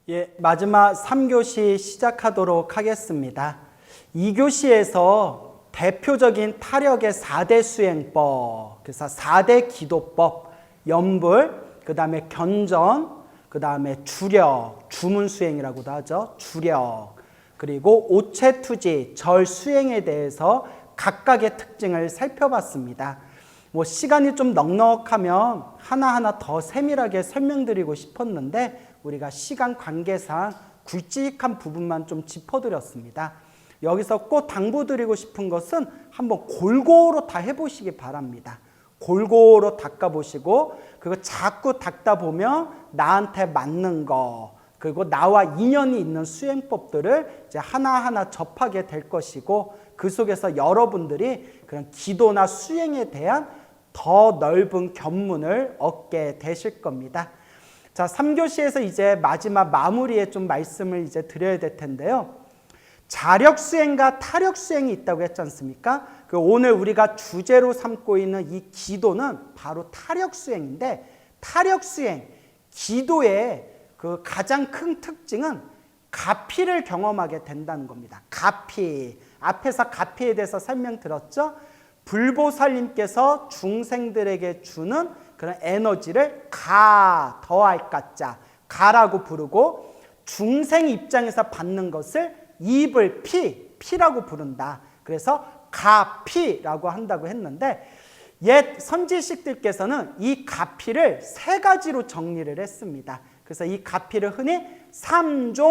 예, 마지막 3교시 시작하도록 하겠습니다. 2교시에서 대표적인 타력의 4대 수행법, 그래서 4대 기도법, 염불, 그 다음에 견전, 그 다음에 주력, 주문수행이라고도 하죠. 주력, 그리고 오체투지, 절수행에 대해서 각각의 특징을 살펴봤습니다. 시간이 좀 넉넉하면 하나하나 더 세밀하게 설명드리고 싶었는데 우리가 시간 관계상 굵직한 부분만 좀 짚어드렸습니다. 여기서 꼭 당부드리고 싶은 것은 한번 골고루 다 해보시기 바랍니다. 골고루 닦아보시고 그리고 자꾸 닦다 보면 나한테 맞는 거 그리고 나와 인연이 있는 수행법들을 이제 하나하나 접하게 될 것이고 그 속에서 여러분들이 그런 기도나 수행에 대한 더 넓은 견문을 얻게 되실 겁니다. 자, 3교시에서 이제 마지막 마무리에 좀 말씀을 이제 드려야 될 텐데요. 자력 수행과 타력 수행이 있다고 했지 않습니까? 오늘 우리가 주제로 삼고 있는 이 기도는 바로 타력 수행인데 타력 수행, 기도의 그 가장 큰 특징은 가피를 경험하게 된다는 겁니다. 가피. 앞에서 가피에 대해서 설명드렸죠? 불보살님께서 중생들에게 주는 그런 에너지를 가, 더할 가자, 가라고 부르고 중생 입장에서 받는 것을 입을 피라고 부른다. 그래서 가피라고 한다고 했는데 옛 선지식들께서는 이 가피를 세 가지로 정리를 했습니다. 그래서 이 가피를 흔히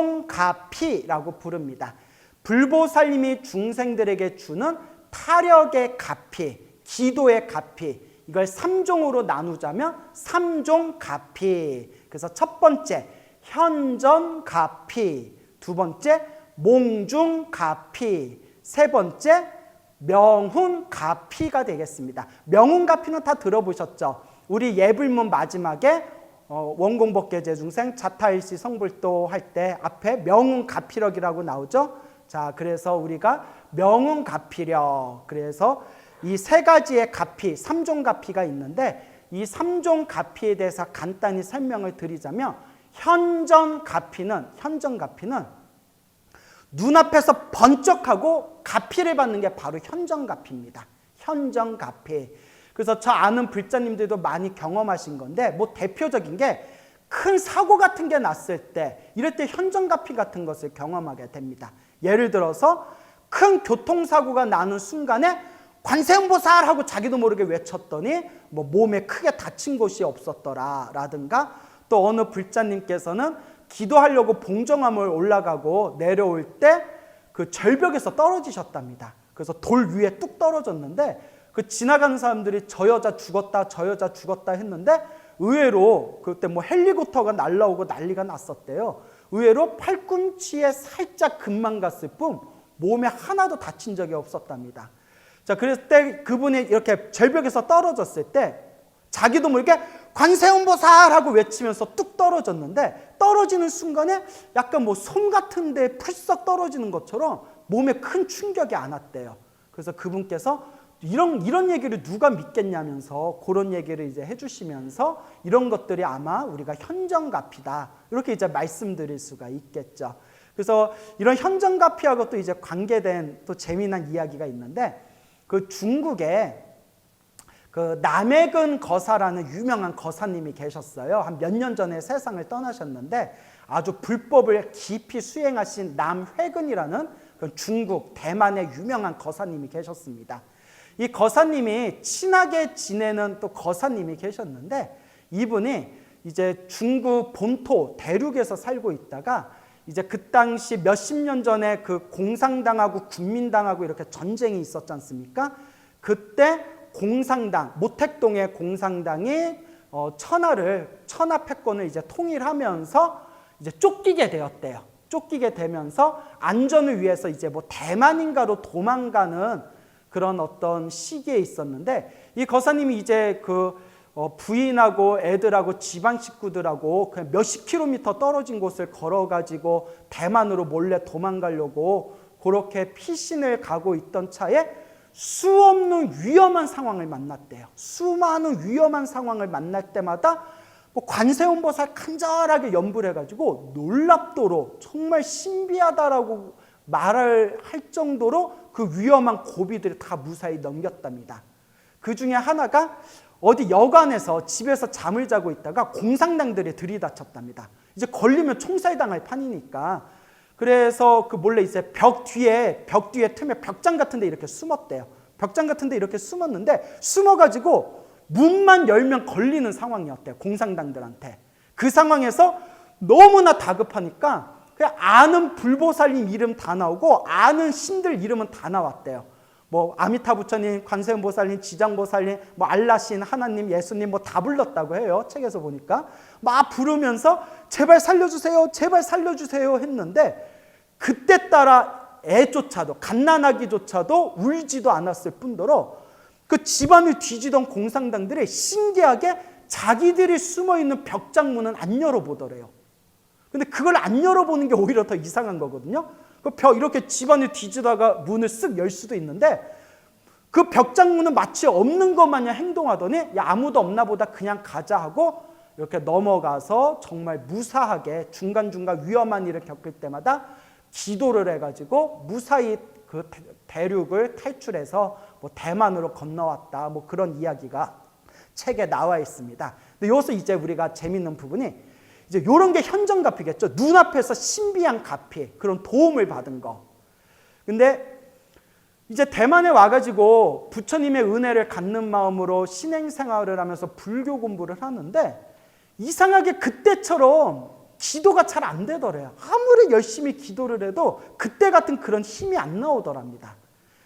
삼종가피라고 부릅니다. 불보살님이 중생들에게 주는 타력의 가피, 기도의 가피, 이걸 3종으로 나누자면 3종가피. 그래서 첫 번째 현전가피, 두 번째 몽중가피, 세 번째 명훈가피가 되겠습니다. 명훈가피는 다 들어보셨죠? 우리 예불문 마지막에 원공법계제중생 자타일시 성불도 할 때 앞에 명훈가피력이라고 나오죠? 자, 그래서 우리가 명훈가피력, 그래서 이 세 가지의 가피, 3종가피가 있는데 이 3종가피에 대해서 간단히 설명을 드리자면 현전가피는 눈앞에서 번쩍하고 가피를 받는 게 바로 현전가피입니다. 현전가피. 그래서 저 아는 불자님들도 많이 경험하신 건데 대표적인 게 큰 사고 같은 게 났을 때 이럴 때 현전가피 같은 것을 경험하게 됩니다. 예를 들어서 큰 교통사고가 나는 순간에 관세음보살 하고 자기도 모르게 외쳤더니 몸에 크게 다친 곳이 없었더라 라든가 또 어느 불자님께서는 기도하려고 봉정암을 올라가고 내려올 때 그 절벽에서 떨어지셨답니다. 그래서 돌 위에 뚝 떨어졌는데 그 지나가는 사람들이 저 여자 죽었다 했는데 의외로 그때 헬리콥터가 날라오고 난리가 났었대요. 의외로 팔꿈치에 살짝 금만 갔을 뿐 몸에 하나도 다친 적이 없었답니다. 자, 그랬을 때 그분이 이렇게 절벽에서 떨어졌을 때 자기도 모르게 관세음보살 하고 외치면서 뚝 떨어졌는데 떨어지는 순간에 약간 솜 같은 데 풀썩 떨어지는 것처럼 몸에 큰 충격이 안 왔대요. 그래서 그분께서 이런 얘기를 누가 믿겠냐면서 그런 얘기를 이제 해주시면서 이런 것들이 아마 우리가 현전가피다 이렇게 이제 말씀드릴 수가 있겠죠. 그래서 이런 현전가피하고 또 이제 관계된 또 재미난 이야기가 있는데 그 중국에 그 남해근 거사라는 유명한 거사님이 계셨어요. 한 몇 년 전에 세상을 떠나셨는데 아주 불법을 깊이 수행하신 남회근이라는 그 중국 대만의 유명한 거사님이 계셨습니다. 이 거사님이 친하게 지내는 또 거사님이 계셨는데 이분이 이제 중국 본토 대륙에서 살고 있다가 이제 그 당시 몇십 년 전에 그 공산당하고 국민당하고 이렇게 전쟁이 있었지 않습니까? 그때 공산당, 모택동의 공산당이 천하 패권을 이제 통일하면서 이제 쫓기게 되었대요. 쫓기게 되면서 안전을 위해서 이제 대만인가로 도망가는 그런 어떤 시기에 있었는데 이 거사님이 이제 그 부인하고 애들하고 집안 식구들하고 그냥 몇십 킬로미터 떨어진 곳을 걸어가지고 대만으로 몰래 도망가려고 그렇게 피신을 가고 있던 차에 수없는 위험한 상황을 만났대요. 수많은 위험한 상황을 만날 때마다 뭐 관세음보살 간절하게 연부를 해가지고 놀랍도록 정말 신비하다라고 말을 할 정도로 그 위험한 고비들을 다 무사히 넘겼답니다. 그 중에 하나가 어디 여관에서 집에서 잠을 자고 있다가 공산당들이 들이닥쳤답니다. 이제 걸리면 총살당할 판이니까. 그래서 그 몰래 이제 벽 뒤에 틈에 벽장 같은 데 이렇게 숨었대요. 벽장 같은 데 이렇게 숨었는데 숨어가지고 문만 열면 걸리는 상황이었대요. 공산당들한테. 그 상황에서 너무나 다급하니까 그냥 아는 불보살님 이름 다 나오고 아는 신들 이름은 다 나왔대요. 뭐 아미타 부처님, 관세음보살님, 지장보살님, 뭐 알라신, 하나님, 예수님 뭐 다 불렀다고 해요. 책에서 보니까 막 부르면서 제발 살려주세요, 제발 살려주세요 했는데 그때 따라 애조차도 갓난아기조차도 울지도 않았을 뿐더러 그 집안을 뒤지던 공산당들이 신기하게 자기들이 숨어있는 벽장문은 안 열어보더래요. 근데 그걸 안 열어보는 게 오히려 더 이상한 거거든요. 그 벽 이렇게 집안을 뒤지다가 문을 쓱 열 수도 있는데 그 벽장문은 마치 없는 것 마냥 행동하더니 야, 아무도 없나 보다 그냥 가자 하고 이렇게 넘어가서 정말 무사하게 중간중간 위험한 일을 겪을 때마다 기도를 해가지고 무사히 그 대륙을 탈출해서 뭐 대만으로 건너왔다 뭐 그런 이야기가 책에 나와 있습니다. 근데 여기서 이제 우리가 재밌는 부분이 이제 이런 게 현정가피겠죠. 눈앞에서 신비한 가피, 그런 도움을 받은 거. 근데 이제 대만에 와가지고 부처님의 은혜를 갖는 마음으로 신행생활을 하면서 불교 공부를 하는데 이상하게 그때처럼 기도가 잘 안 되더래요. 아무리 열심히 기도를 해도 그때 같은 그런 힘이 안 나오더랍니다.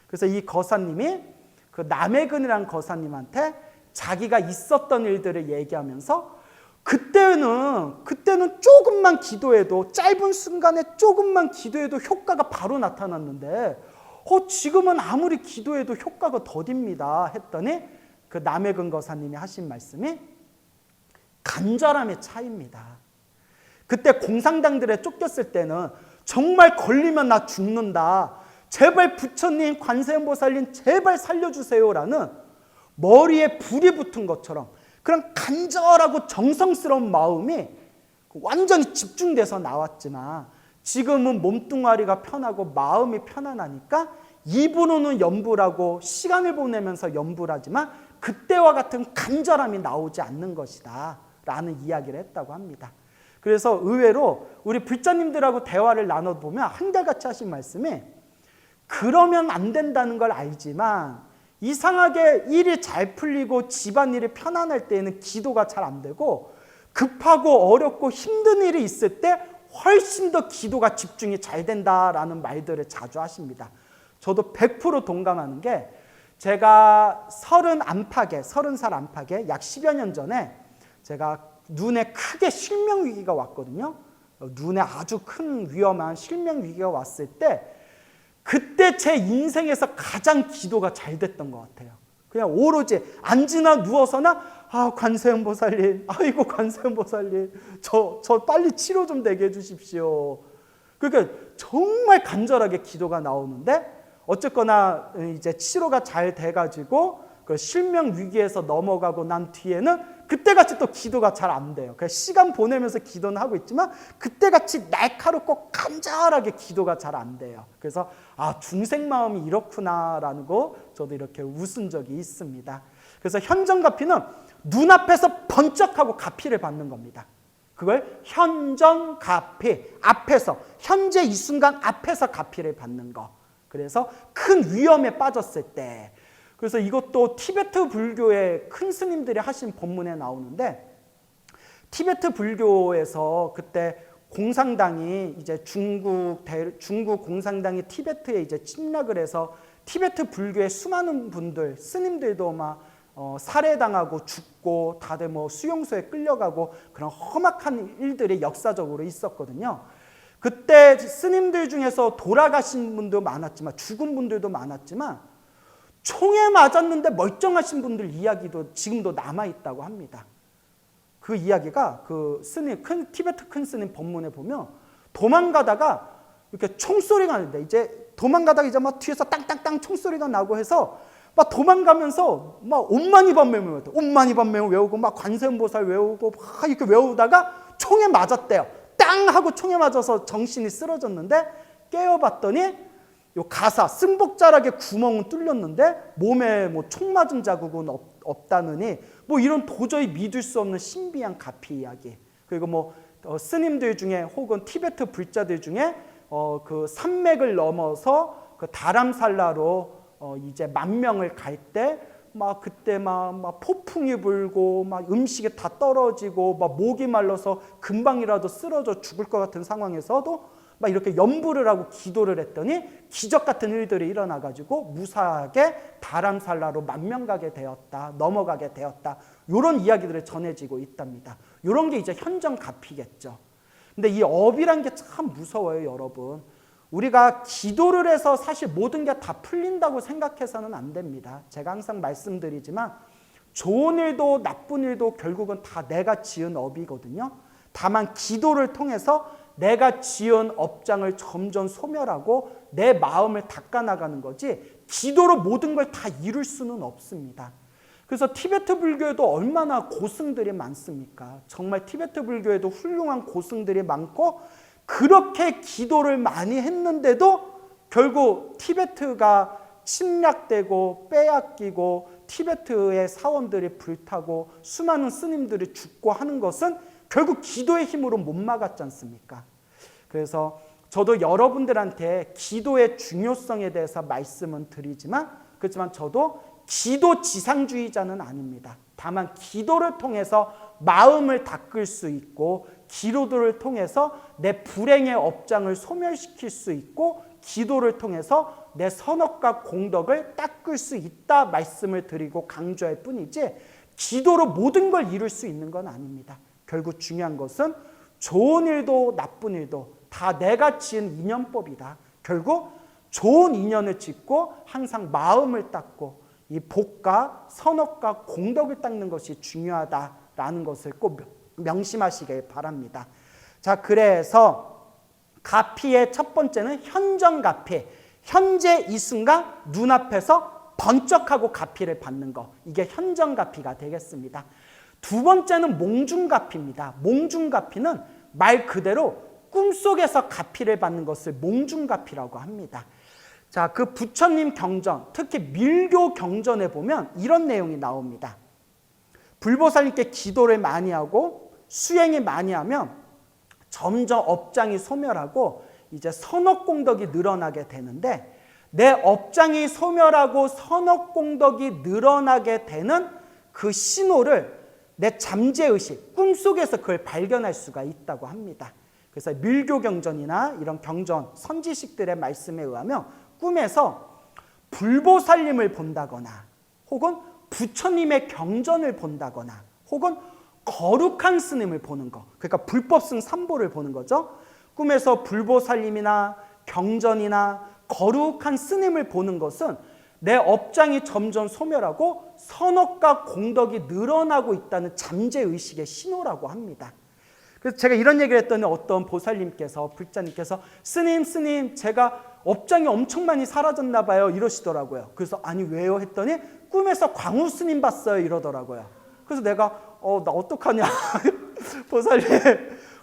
그래서 이 거사님이 그 남해근이라는 거사님한테 자기가 있었던 일들을 얘기하면서 그때는 조금만 기도해도 짧은 순간에 조금만 기도해도 효과가 바로 나타났는데 지금은 아무리 기도해도 효과가 더딥니다 했더니 그 남해근 거사님이 하신 말씀이 간절함의 차이입니다. 그때 공산당들에 쫓겼을 때는 정말 걸리면 나 죽는다, 제발 부처님, 관세음보살님 제발 살려주세요라는 머리에 불이 붙은 것처럼 그런 간절하고 정성스러운 마음이 완전히 집중돼서 나왔지만 지금은 몸뚱아리가 편하고 마음이 편안하니까 입으로는 연부라고 시간을 보내면서 연부를 하지만 그때와 같은 간절함이 나오지 않는 것이다 라는 이야기를 했다고 합니다. 그래서 의외로 우리 불자님들하고 대화를 나눠보면 한결같이 하신 말씀이 그러면 안 된다는 걸 알지만 이상하게 일이 잘 풀리고 집안일이 편안할 때에는 기도가 잘 안 되고 급하고 어렵고 힘든 일이 있을 때 훨씬 더 기도가 집중이 잘 된다라는 말들을 자주 하십니다. 저도 100% 동감하는 게 제가 30살 안팎에 약 10여 년 전에 제가 눈에 크게 실명 위기가 왔거든요. 눈에 아주 큰 위험한 실명 위기가 왔을 때 그때 제 인생에서 가장 기도가 잘 됐던 것 같아요. 그냥 오로지 앉으나 누워서나 관세음보살님, 아이고 관세음보살님, 저 빨리 치료 좀 되게 해주십시오. 그러니까 정말 간절하게 기도가 나오는데 어쨌거나 이제 치료가 잘 돼가지고 그 실명 위기에서 넘어가고 난 뒤에는 그때같이 또 기도가 잘 안 돼요. 그냥 시간 보내면서 기도는 하고 있지만 그때같이 날카롭고 간절하게 기도가 잘 안 돼요. 그래서 중생 마음이 이렇구나라는 거 저도 이렇게 웃은 적이 있습니다. 그래서 현정가피는 눈앞에서 번쩍하고 가피를 받는 겁니다. 그걸 현정가피, 앞에서 현재 이 순간 앞에서 가피를 받는 거. 그래서 큰 위험에 빠졌을 때, 그래서 이것도 티베트 불교의 큰 스님들이 하신 법문에 나오는데 티베트 불교에서 그때 공산당이 이제 중국 공산당이 티베트에 이제 침략을 해서 티베트 불교의 수많은 분들 스님들도 막 살해당하고 죽고 다들 뭐 수용소에 끌려가고 그런 험악한 일들이 역사적으로 있었거든요. 그때 스님들 중에서 돌아가신 분도 많았지만 죽은 분들도 많았지만 총에 맞았는데 멀쩡하신 분들 이야기도 지금도 남아있다고 합니다. 그 이야기가 그 스님, 티베트 큰 스님 법문에 보면 도망가다가 이렇게 총소리가 나는데 이제 도망가다가 이제 막 뒤에서 땅땅땅 총소리가 나고 해서 막 도망가면서 막 옴마니밤메모 외우고 막 관세음보살 외우고 막 이렇게 외우다가 총에 맞았대요. 땅 하고 총에 맞아서 정신이 쓰러졌는데 깨어봤더니 요 가사 승복자락에 구멍은 뚫렸는데 몸에 뭐 총 맞은 자국은 없다느니 뭐 이런 도저히 믿을 수 없는 신비한 가피 이야기. 그리고 뭐 스님들 중에 혹은 티베트 불자들 중에 그 산맥을 넘어서 그 다람살라로 이제 만명을 갈 때 막 그때 막 폭풍이 불고 막 음식이 다 떨어지고 막 목이 말라서 금방이라도 쓰러져 죽을 것 같은 상황에서도 막 이렇게 염불을 하고 기도를 했더니 기적 같은 일들이 일어나 가지고 무사하게 다람살라로 만명 가게 되었다, 넘어가게 되었다. 이런 이야기들이 전해지고 있답니다. 이런 게 이제 현정가피겠죠. 근데 이 업이란 게 참 무서워요, 여러분. 우리가 기도를 해서 사실 모든 게 다 풀린다고 생각해서는 안 됩니다. 제가 항상 말씀드리지만 좋은 일도 나쁜 일도 결국은 다 내가 지은 업이거든요. 다만 기도를 통해서 내가 지은 업장을 점점 소멸하고 내 마음을 닦아나가는 거지 기도로 모든 걸 다 이룰 수는 없습니다. 그래서 티베트 불교에도 얼마나 고승들이 많습니까? 정말 티베트 불교에도 훌륭한 고승들이 많고 그렇게 기도를 많이 했는데도 결국 티베트가 침략되고 빼앗기고 티베트의 사원들이 불타고 수많은 스님들이 죽고 하는 것은 결국 기도의 힘으로 못 막았지 않습니까? 그래서 저도 여러분들한테 기도의 중요성에 대해서 말씀은 드리지만 그렇지만 저도 기도 지상주의자는 아닙니다. 다만 기도를 통해서 마음을 닦을 수 있고 기도를 통해서 내 불행의 업장을 소멸시킬 수 있고 기도를 통해서 내 선업과 공덕을 닦을 수 있다 말씀을 드리고 강조할 뿐이지 기도로 모든 걸 이룰 수 있는 건 아닙니다. 결국 중요한 것은 좋은 일도 나쁜 일도 다 내가 지은 인연법이다. 결국 좋은 인연을 짓고 항상 마음을 닦고 이 복과 선업과 공덕을 닦는 것이 중요하다라는 것을 꼭 명심하시길 바랍니다. 자, 그래서 가피의 첫 번째는 현정가피. 현재 이 순간 눈앞에서 번쩍하고 가피를 받는 것. 이게 현정가피가 되겠습니다. 두 번째는 몽중가피입니다. 몽중가피는 말 그대로 꿈속에서 가피를 받는 것을 몽중가피라고 합니다. 자, 그 부처님 경전, 특히 밀교 경전에 보면 이런 내용이 나옵니다. 불보살님께 기도를 많이 하고 수행을 많이 하면 점점 업장이 소멸하고 이제 선업공덕이 늘어나게 되는데 내 업장이 소멸하고 선업공덕이 늘어나게 되는 그 신호를 내 잠재의식, 꿈속에서 그걸 발견할 수가 있다고 합니다. 그래서 밀교경전이나 이런 경전, 선지식들의 말씀에 의하면 꿈에서 불보살님을 본다거나 혹은 부처님의 경전을 본다거나 혹은 거룩한 스님을 보는 거, 그러니까 불법승 삼보를 보는 거죠. 꿈에서 불보살님이나 경전이나 거룩한 스님을 보는 것은 내 업장이 점점 소멸하고 선업과 공덕이 늘어나고 있다는 잠재의식의 신호라고 합니다. 그래서 제가 이런 얘기를 했더니 어떤 보살님께서, 불자님께서 스님 제가 업장이 엄청 많이 사라졌나 봐요 이러시더라고요. 그래서 아니 왜요 했더니 꿈에서 광우 스님 봤어요 이러더라고요. 그래서 내가 나 어떡하냐 보살님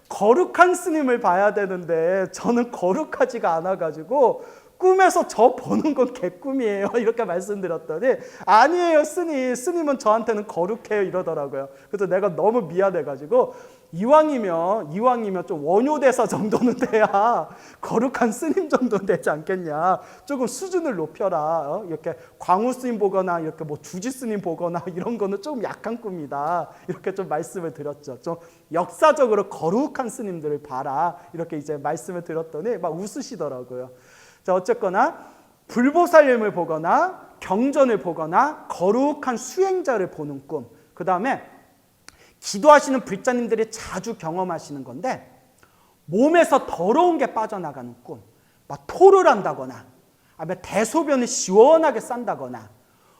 거룩한 스님을 봐야 되는데 저는 거룩하지가 않아가지고 꿈에서 저 보는 건 개꿈이에요 이렇게 말씀드렸더니 아니에요 스님은 저한테는 거룩해요 이러더라고요. 그래서 내가 너무 미안해가지고 이왕이면 좀 원효대사 정도는 돼야 거룩한 스님 정도는 되지 않겠냐. 조금 수준을 높여라. 이렇게 광우 스님 보거나 이렇게 뭐 주지 스님 보거나 이런 거는 조금 약한 꿈이다. 이렇게 좀 말씀을 드렸죠. 좀 역사적으로 거룩한 스님들을 봐라. 이렇게 이제 말씀을 드렸더니 막 웃으시더라고요. 자, 어쨌거나 불보살님을 보거나 경전을 보거나 거룩한 수행자를 보는 꿈. 그 다음에 기도하시는 불자님들이 자주 경험하시는 건데 몸에서 더러운 게 빠져나가는 꿈, 막 토를 한다거나 아니면 대소변을 시원하게 싼다거나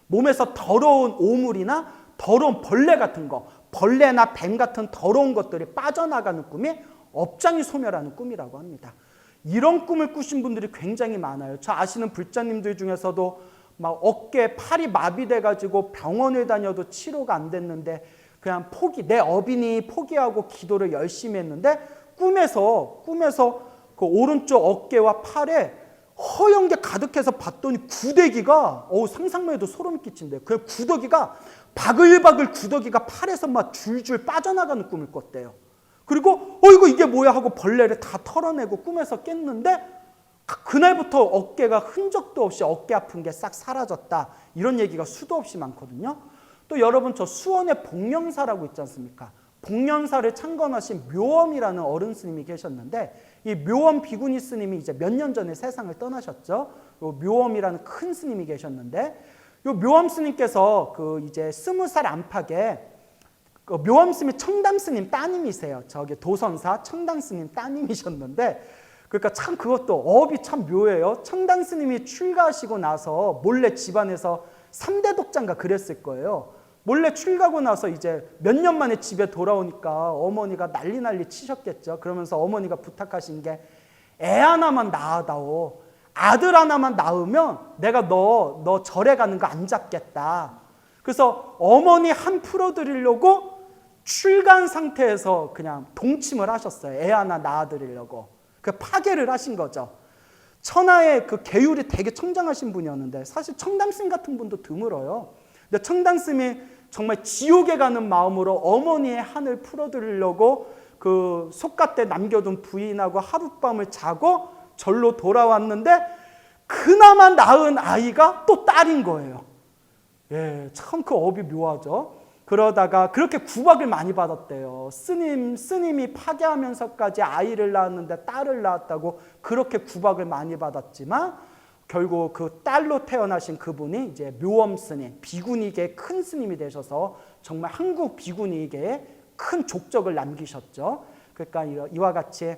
몸에서 더러운 오물이나 더러운 벌레 같은 거, 벌레나 뱀 같은 더러운 것들이 빠져나가는 꿈이 업장이 소멸하는 꿈이라고 합니다. 이런 꿈을 꾸신 분들이 굉장히 많아요. 저 아시는 불자님들 중에서도 막 어깨 팔이 마비돼가지고 병원을 다녀도 치료가 안 됐는데 그냥 내 어빈이 포기하고 기도를 열심히 했는데 꿈에서 그 오른쪽 어깨와 팔에 허연 게 가득해서 봤더니 구더기가 상상만 해도 소름 끼친대요. 그 구더기가 바글바글 구더기가 팔에서 막 줄줄 빠져나가는 꿈을 꿨대요. 그리고 이게 뭐야 하고 벌레를 다 털어내고 꿈에서 깼는데 그날부터 어깨가 흔적도 없이 어깨 아픈 게 싹 사라졌다. 이런 얘기가 수도 없이 많거든요. 또 여러분 저 수원에 복령사라고 있지 않습니까? 복령사를 창건하신 묘엄이라는 어른 스님이 계셨는데 이 묘엄 비구니 스님이 이제 몇 년 전에 세상을 떠나셨죠. 요 묘엄이라는 큰 스님이 계셨는데 요 묘엄 스님께서 그 이제 20살 안팎에 그 묘엄 스님이 청담 스님 따님이세요. 저기 도선사 청담 스님 따님이셨는데 그러니까 참 그것도 업이 참 묘해요. 청담 스님이 출가하시고 나서 몰래 집안에서 3대 독장가 그랬을 거예요. 몰래 출가하고 나서 이제 몇 년 만에 집에 돌아오니까 어머니가 난리 치셨겠죠. 그러면서 어머니가 부탁하신 게 애 하나만 낳아다오. 아들 하나만 낳으면 내가 너 절에 가는 거 안 잡겠다. 그래서 어머니 한 풀어드리려고 출가한 상태에서 그냥 동침을 하셨어요. 애 하나 낳아드리려고. 그 파괴를 하신 거죠. 천하의 그 계율이 되게 청정하신 분이었는데 사실 청담스님 같은 분도 드물어요. 근데 청담스님이 정말 지옥에 가는 마음으로 어머니의 한을 풀어드리려고 그 속갓대 남겨둔 부인하고 하룻밤을 자고 절로 돌아왔는데 그나마 낳은 아이가 또 딸인 거예요. 예, 참 그 업이 묘하죠. 그러다가 그렇게 구박을 많이 받았대요. 스님이 파괴하면서까지 아이를 낳았는데 딸을 낳았다고 그렇게 구박을 많이 받았지만 결국 그 딸로 태어나신 그분이 이제 묘엄 스님, 비구니계의 큰 스님이 되셔서 정말 한국 비구니계에 큰 족적을 남기셨죠. 그러니까 이와 같이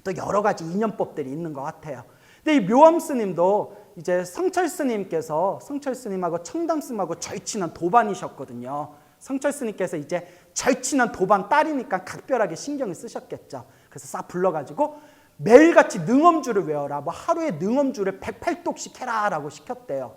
또 여러 가지 인연법들이 있는 것 같아요. 근데 이 묘엄 스님도 이제 성철 스님께서 성철 스님하고 청담 스님하고 절친한 도반이셨거든요. 성철 스님께서 이제 절친한 도반 딸이니까 각별하게 신경을 쓰셨겠죠. 그래서 싹 불러가지고 매일같이 능엄주를 외워라. 뭐 하루에 능엄주를 108독씩 해라라고 시켰대요.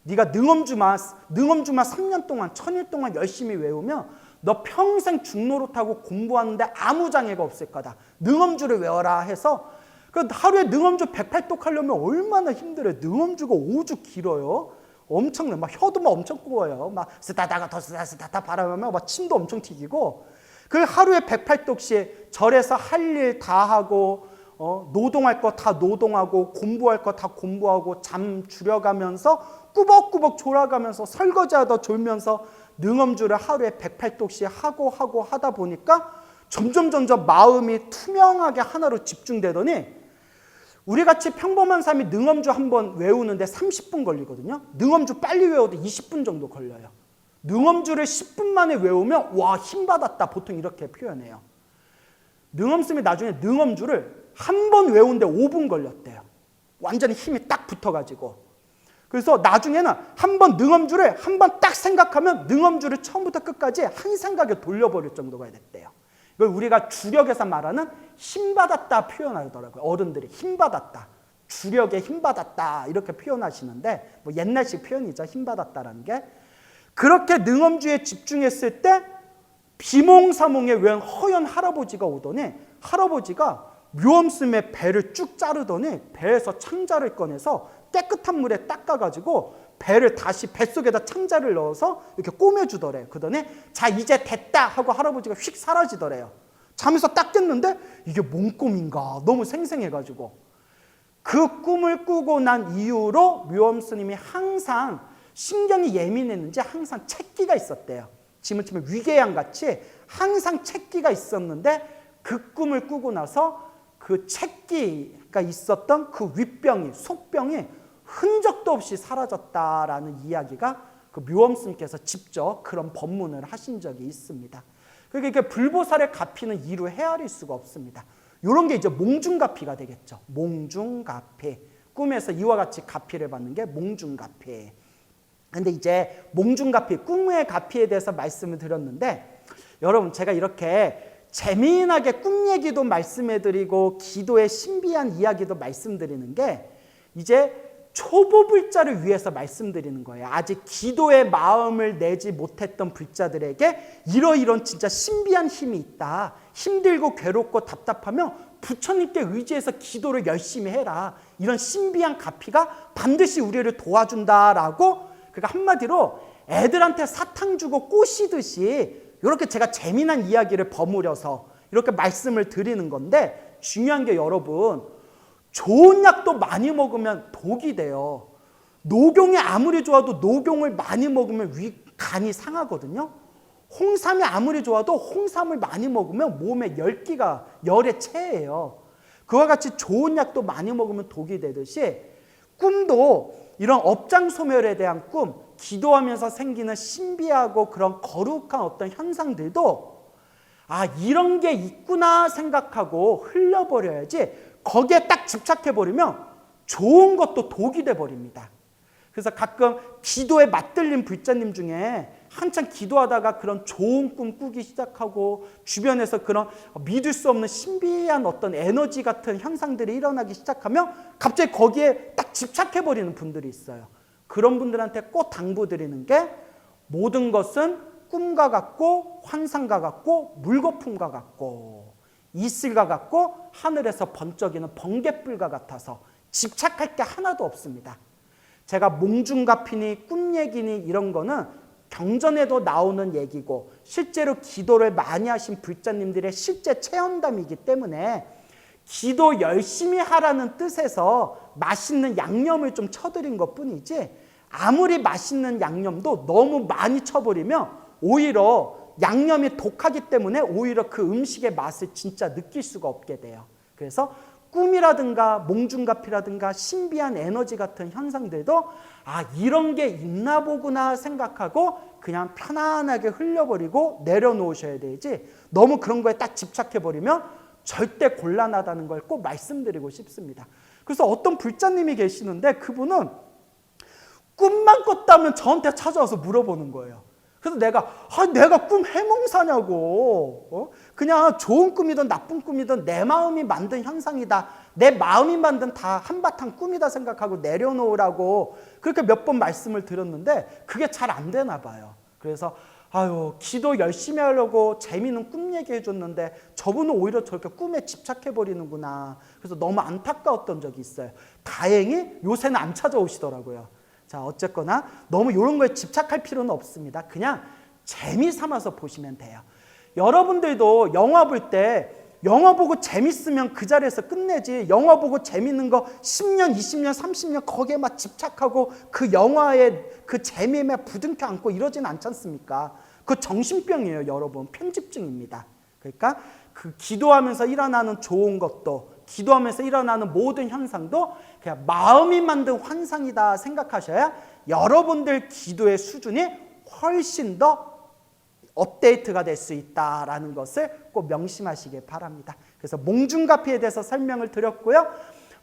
네가 능엄주만 3년 동안 1000일 동안 열심히 외우면 너 평생 중노릇하고 공부하는데 아무 장애가 없을 거다. 능엄주를 외워라 해서 그 하루에 능엄주 108독 하려면 얼마나 힘들어요. 능엄주가 5주 길어요. 엄청나요. 막 혀도 막 엄청 꼬여요. 막 스타다가 더 스타다 바라보면 막 침도 엄청 튀기고 그 하루에 108독씩 절에서 할 일 다 하고 노동할 거 다 노동하고 공부할 거 다 공부하고 잠 줄여가면서 꾸벅꾸벅 졸아가면서 설거지하다 졸면서 능엄주를 하루에 108독씩 하고 하다 보니까 점점 마음이 투명하게 하나로 집중되더니 우리같이 평범한 사람이 능엄주 한 번 외우는데 30분 걸리거든요. 능엄주 빨리 외워도 20분 정도 걸려요. 능엄주를 10분 만에 외우면 와, 힘받았다 보통 이렇게 표현해요. 능엄스님이 나중에 능엄주를 한 번 외우는데 5분 걸렸대요. 완전히 힘이 딱 붙어가지고. 그래서 나중에는 한 번 능엄주를 한 번 딱 생각하면 능엄주를 처음부터 끝까지 한 생각에 돌려버릴 정도가 됐대요. 이걸 우리가 주력에서 말하는 힘받았다 표현하더라고요. 어른들이 힘받았다. 주력에 힘받았다 이렇게 표현하시는데 뭐 옛날식 표현이죠. 힘받았다라는 게. 그렇게 능엄주에 집중했을 때 비몽사몽에 웬 허연 할아버지가 오더니 할아버지가 묘엄스님의 배를 쭉 자르더니 배에서 창자를 꺼내서 깨끗한 물에 닦아가지고 배를 다시 뱃속에다 창자를 넣어서 이렇게 꼬매주더래요. 그러더니 자 이제 됐다 하고 할아버지가 휙 사라지더래요. 잠에서 딱 깼는데 이게 뭔 꿈인가 너무 생생해가지고 그 꿈을 꾸고 난 이후로 묘엄스님이 항상 신경이 예민했는지 항상 책기가 있었대요. 지금 치면 위궤양같이 항상 책기가 있었는데 그 꿈을 꾸고 나서 그 책기가 있었던 그 윗병이 속병이 흔적도 없이 사라졌다라는 이야기가 그 묘엄스님께서 직접 그런 법문을 하신 적이 있습니다. 그러니까 이게 불보살의 가피는 이루 헤아릴 수가 없습니다. 이런 게 이제 몽중가피가 되겠죠. 몽중가피. 꿈에서 이와 같이 가피를 받는 게 몽중가피. 근데 이제 몽중가피, 꿈의 가피에 대해서 말씀을 드렸는데 여러분 제가 이렇게 재미나게 꿈 얘기도 말씀해드리고 기도의 신비한 이야기도 말씀드리는 게 이제 초보 불자를 위해서 말씀드리는 거예요. 아직 기도의 마음을 내지 못했던 불자들에게 이러이런 진짜 신비한 힘이 있다. 힘들고 괴롭고 답답하면 부처님께 의지해서 기도를 열심히 해라. 이런 신비한 가피가 반드시 우리를 도와준다라고, 그러니까 한마디로 애들한테 사탕 주고 꼬시듯이 이렇게 제가 재미난 이야기를 버무려서 이렇게 말씀을 드리는 건데, 중요한 게 여러분, 좋은 약도 많이 먹으면 독이 돼요. 녹용이 아무리 좋아도 녹용을 많이 먹으면 간이 상하거든요. 홍삼이 아무리 좋아도 홍삼을 많이 먹으면 몸에 열에 체해요. 그와 같이 좋은 약도 많이 먹으면 독이 되듯이 꿈도 이런 업장소멸에 대한 꿈, 기도하면서 생기는 신비하고 그런 거룩한 어떤 현상들도 이런 게 있구나 생각하고 흘려버려야지, 거기에 딱 집착해버리면 좋은 것도 독이 돼버립니다. 그래서 가끔 기도에 맞들린 불자님 중에 한참 기도하다가 그런 좋은 꿈 꾸기 시작하고 주변에서 그런 믿을 수 없는 신비한 어떤 에너지 같은 현상들이 일어나기 시작하면 갑자기 거기에 딱 집착해버리는 분들이 있어요. 그런 분들한테 꼭 당부드리는 게, 모든 것은 꿈과 같고 환상과 같고 물거품과 같고 이슬과 같고 하늘에서 번쩍이는 번갯불과 같아서 집착할 게 하나도 없습니다. 제가 몽중가피니 꿈 얘기니 이런 거는 경전에도 나오는 얘기고 실제로 기도를 많이 하신 불자님들의 실제 체험담이기 때문에 기도 열심히 하라는 뜻에서 맛있는 양념을 좀 쳐드린 것뿐이지, 아무리 맛있는 양념도 너무 많이 쳐버리면 오히려 양념이 독하기 때문에 오히려 그 음식의 맛을 진짜 느낄 수가 없게 돼요. 그래서 꿈이라든가 몽중가피라든가 신비한 에너지 같은 현상들도 이런 게 있나 보구나 생각하고 그냥 편안하게 흘려버리고 내려놓으셔야 되지, 너무 그런 거에 딱 집착해버리면 절대 곤란하다는 걸 꼭 말씀드리고 싶습니다. 그래서 어떤 불자님이 계시는데, 그분은 꿈만 꿨다면 저한테 찾아와서 물어보는 거예요. 그래서 내가 꿈 해몽사냐고. 그냥 좋은 꿈이든 나쁜 꿈이든 내 마음이 만든 현상이다. 내 마음이 만든 다 한바탕 꿈이다 생각하고 내려놓으라고 그렇게 몇 번 말씀을 드렸는데 그게 잘 안 되나 봐요. 그래서 기도 열심히 하려고 재미있는 꿈 얘기해 줬는데 저분은 오히려 저렇게 꿈에 집착해버리는구나. 그래서 너무 안타까웠던 적이 있어요. 다행히 요새는 안 찾아오시더라고요. 자, 어쨌거나 너무 이런 거에 집착할 필요는 없습니다. 그냥 재미 삼아서 보시면 돼요. 여러분들도 영화 볼 때 영화 보고 재밌으면 그 자리에서 끝내지, 영화 보고 재밌는 거 10년, 20년, 30년 거기에 막 집착하고 그 영화의 그 재미에 부둥켜 안고 이러진 않지 않습니까? 그거 정신병이에요, 여러분. 편집증입니다. 그러니까 그 기도하면서 일어나는 좋은 것도, 기도하면서 일어나는 모든 현상도 그냥 마음이 만든 환상이다 생각하셔야 여러분들 기도의 수준이 훨씬 더 업데이트가 될 수 있다라는 것을 꼭 명심하시길 바랍니다. 그래서 몽중가피에 대해서 설명을 드렸고요.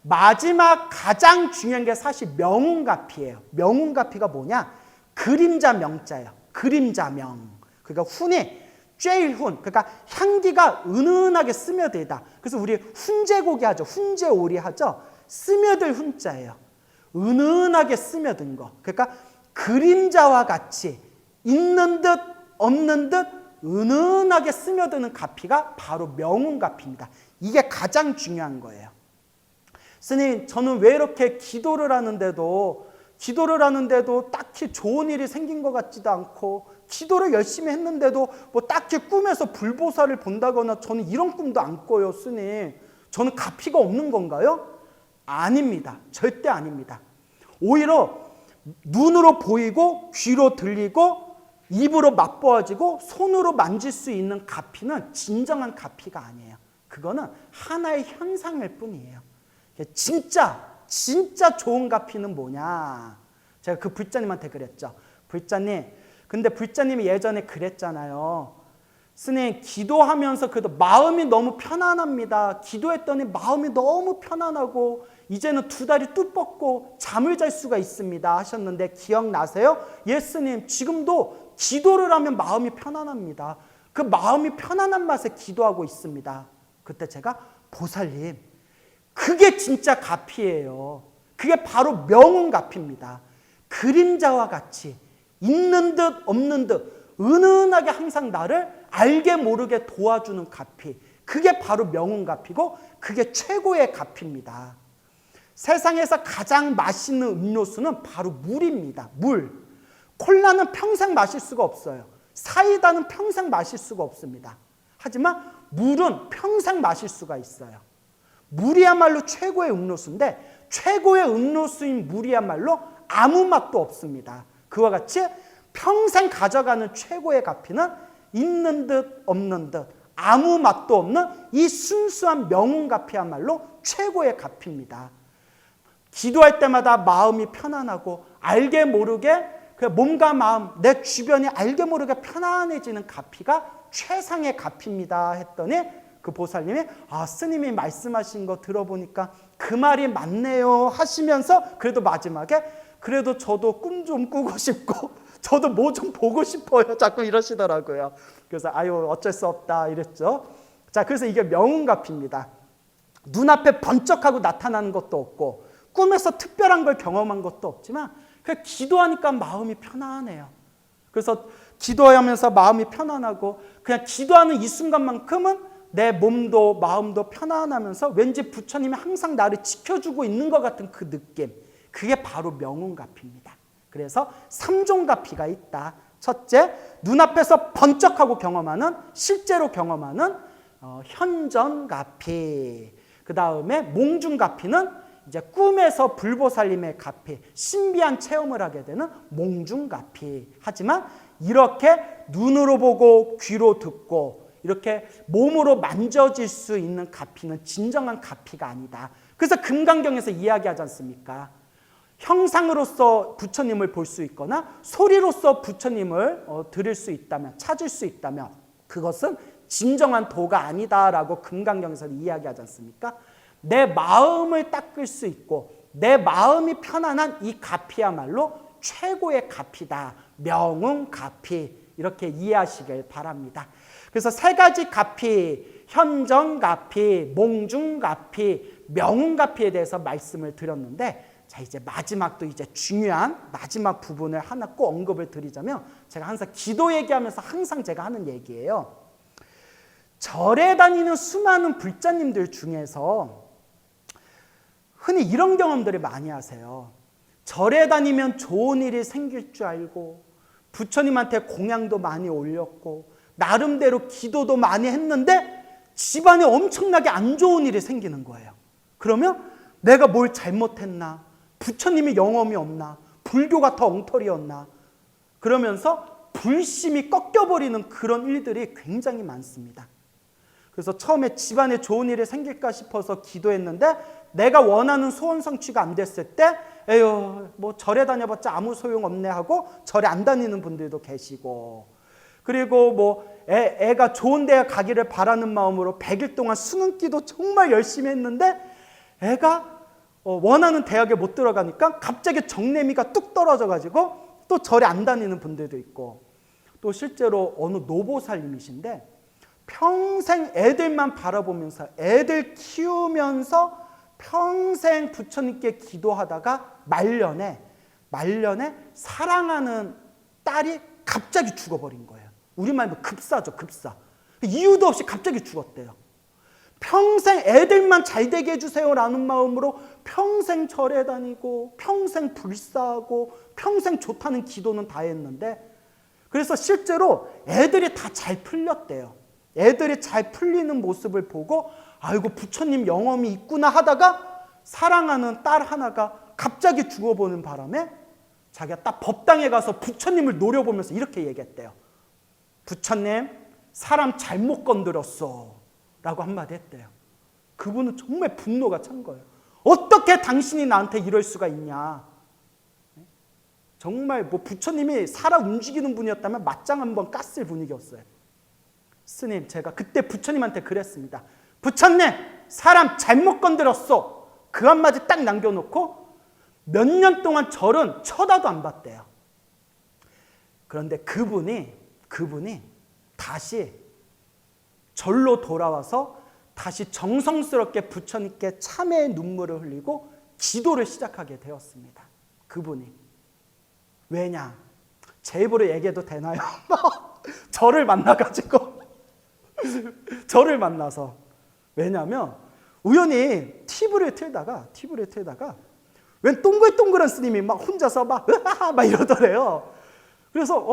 마지막 가장 중요한 게 사실 명운가피예요. 명운가피가 뭐냐? 그림자 명자예요. 그림자 명. 그러니까 훈이 쬐일훈, 그러니까 향기가 은은하게 스며들다. 그래서 우리 훈제고기 하죠. 훈제오리 하죠. 스며들 훈자예요. 은은하게 스며든 거. 그러니까 그림자와 같이 있는 듯 없는 듯 은은하게 스며드는 가피가 바로 명운가피입니다. 이게 가장 중요한 거예요. 스님, 저는 왜 이렇게 기도를 하는데도 딱히 좋은 일이 생긴 것 같지도 않고, 기도를 열심히 했는데도 뭐 딱히 꿈에서 불보살을 본다거나 저는 이런 꿈도 안 꿔요, 스님. 저는 가피가 없는 건가요? 아닙니다. 절대 아닙니다. 오히려 눈으로 보이고 귀로 들리고 입으로 맛보아지고 손으로 만질 수 있는 가피는 진정한 가피가 아니에요. 그거는 하나의 현상일 뿐이에요. 진짜 좋은 가피는 뭐냐? 제가 그 불자님한테 그랬죠. 불자님, 근데 불자님이 예전에 그랬잖아요. 스님, 기도하면서 그래도 마음이 너무 편안합니다. 기도했더니 마음이 너무 편안하고 이제는 두 다리 뚝 뻗고 잠을 잘 수가 있습니다 하셨는데 기억나세요? 예, 스님, 지금도 기도를 하면 마음이 편안합니다. 그 마음이 편안한 맛에 기도하고 있습니다. 그때 제가 보살님, 그게 진짜 가피예요. 그게 바로 명운갑입니다. 그림자와 같이 있는 듯 없는 듯 은은하게 항상 나를 알게 모르게 도와주는 갑이, 그게 바로 명운갑이고 그게 최고의 갑입니다. 세상에서 가장 맛있는 음료수는 바로 물입니다. 물. 콜라는 평생 마실 수가 없어요. 사이다는 평생 마실 수가 없습니다. 하지만 물은 평생 마실 수가 있어요. 물이야말로 최고의 음료수인데 최고의 음료수인 물이야말로 아무 맛도 없습니다. 그와 같이 평생 가져가는 최고의 가피는 있는 듯 없는 듯 아무 맛도 없는 이 순수한 명운가피야말로 최고의 가피입니다. 기도할 때마다 마음이 편안하고 알게 모르게 몸과 마음, 내 주변이 알게 모르게 편안해지는 가피가 최상의 가피입니다 했더니 그 보살님이 스님이 말씀하신 거 들어보니까 그 말이 맞네요 하시면서 그래도 마지막에 그래도 저도 꿈 좀 꾸고 싶고 저도 뭐 좀 보고 싶어요 자꾸 이러시더라고요. 그래서 어쩔 수 없다 이랬죠. 자, 그래서 이게 명운가피입니다. 눈앞에 번쩍하고 나타나는 것도 없고 꿈에서 특별한 걸 경험한 것도 없지만 그냥 기도하니까 마음이 편안해요. 그래서 기도하면서 마음이 편안하고 그냥 기도하는 이 순간만큼은 내 몸도 마음도 편안하면서 왠지 부처님이 항상 나를 지켜주고 있는 것 같은 그 느낌, 그게 바로 명운가피입니다. 그래서 3종 가피가 있다. 첫째, 눈앞에서 번쩍하고 경험하는, 실제로 경험하는 현전가피. 그 다음에 몽중가피는 이제 꿈에서 불보살님의 가피, 신비한 체험을 하게 되는 몽중가피. 하지만 이렇게 눈으로 보고 귀로 듣고 이렇게 몸으로 만져질 수 있는 가피는 진정한 가피가 아니다. 그래서 금강경에서 이야기하지 않습니까? 형상으로서 부처님을 볼 수 있거나 소리로서 부처님을 들을 수 있다면, 찾을 수 있다면 그것은 진정한 도가 아니다라고 금강경에서는 이야기하지 않습니까? 내 마음을 닦을 수 있고 내 마음이 편안한 이 가피야말로 최고의 가피다. 명운가피. 이렇게 이해하시길 바랍니다. 그래서 세 가지 가피, 현정가피, 몽중가피, 명운가피에 대해서 말씀을 드렸는데, 자, 이제 마지막도 이제 중요한 마지막 부분을 하나 꼭 언급을 드리자면, 제가 항상 기도 얘기하면서 항상 제가 하는 얘기예요. 절에 다니는 수많은 불자님들 중에서 흔히 이런 경험들을 많이 하세요. 절에 다니면 좋은 일이 생길 줄 알고 부처님한테 공양도 많이 올렸고 나름대로 기도도 많이 했는데 집안에 엄청나게 안 좋은 일이 생기는 거예요. 그러면 내가 뭘 잘못했나? 부처님이 영험이 없나? 불교가 더 엉터리였나? 그러면서 불심이 꺾여버리는 그런 일들이 굉장히 많습니다. 그래서 처음에 집안에 좋은 일이 생길까 싶어서 기도했는데 내가 원하는 소원 성취가 안 됐을 때 에휴, 뭐 절에 다녀봤자 아무 소용없네 하고 절에 안 다니는 분들도 계시고, 그리고 뭐 애가 좋은 대학 가기를 바라는 마음으로 100일 동안 수능기도 정말 열심히 했는데 애가 원하는 대학에 못 들어가니까 갑자기 정내미가 뚝 떨어져가지고 또 절에 안 다니는 분들도 있고, 또 실제로 어느 노보살님이신데 평생 애들만 바라보면서 애들 키우면서 평생 부처님께 기도하다가 말년에 사랑하는 딸이 갑자기 죽어버린 거예요. 우리말로 급사죠, 급사. 이유도 없이 갑자기 죽었대요. 평생 애들만 잘 되게 해주세요라는 마음으로 평생 절에 다니고 평생 불사하고 평생 좋다는 기도는 다 했는데, 그래서 실제로 애들이 다 잘 풀렸대요. 애들이 잘 풀리는 모습을 보고 아이고 부처님 영험이 있구나 하다가 사랑하는 딸 하나가 갑자기 죽어보는 바람에 자기가 딱 법당에 가서 부처님을 노려보면서 이렇게 얘기했대요. 부처님, 사람 잘못 건드렸어 라고 한마디 했대요. 그분은 정말 분노가 찬 거예요. 어떻게 당신이 나한테 이럴 수가 있냐. 정말 뭐 부처님이 살아 움직이는 분이었다면 맞짱 한번 깠을 분위기였어요. 스님, 제가 그때 부처님한테 그랬습니다. 부처님, 사람 잘못 건드렸어. 그 한마디 딱 남겨놓고 몇 년 동안 절은 쳐다도 안 봤대요. 그런데 그분이 다시 절로 돌아와서 다시 정성스럽게 부처님께 참회의 눈물을 흘리고 기도를 시작하게 되었습니다. 그분이. 왜냐? 제 입으로 얘기해도 되나요? 저를 만나가지고 저를 만나서. 왜냐하면 우연히 TV를 틀다가 웬 동글동글한 스님이 막 혼자서 막 이러더래요. 그래서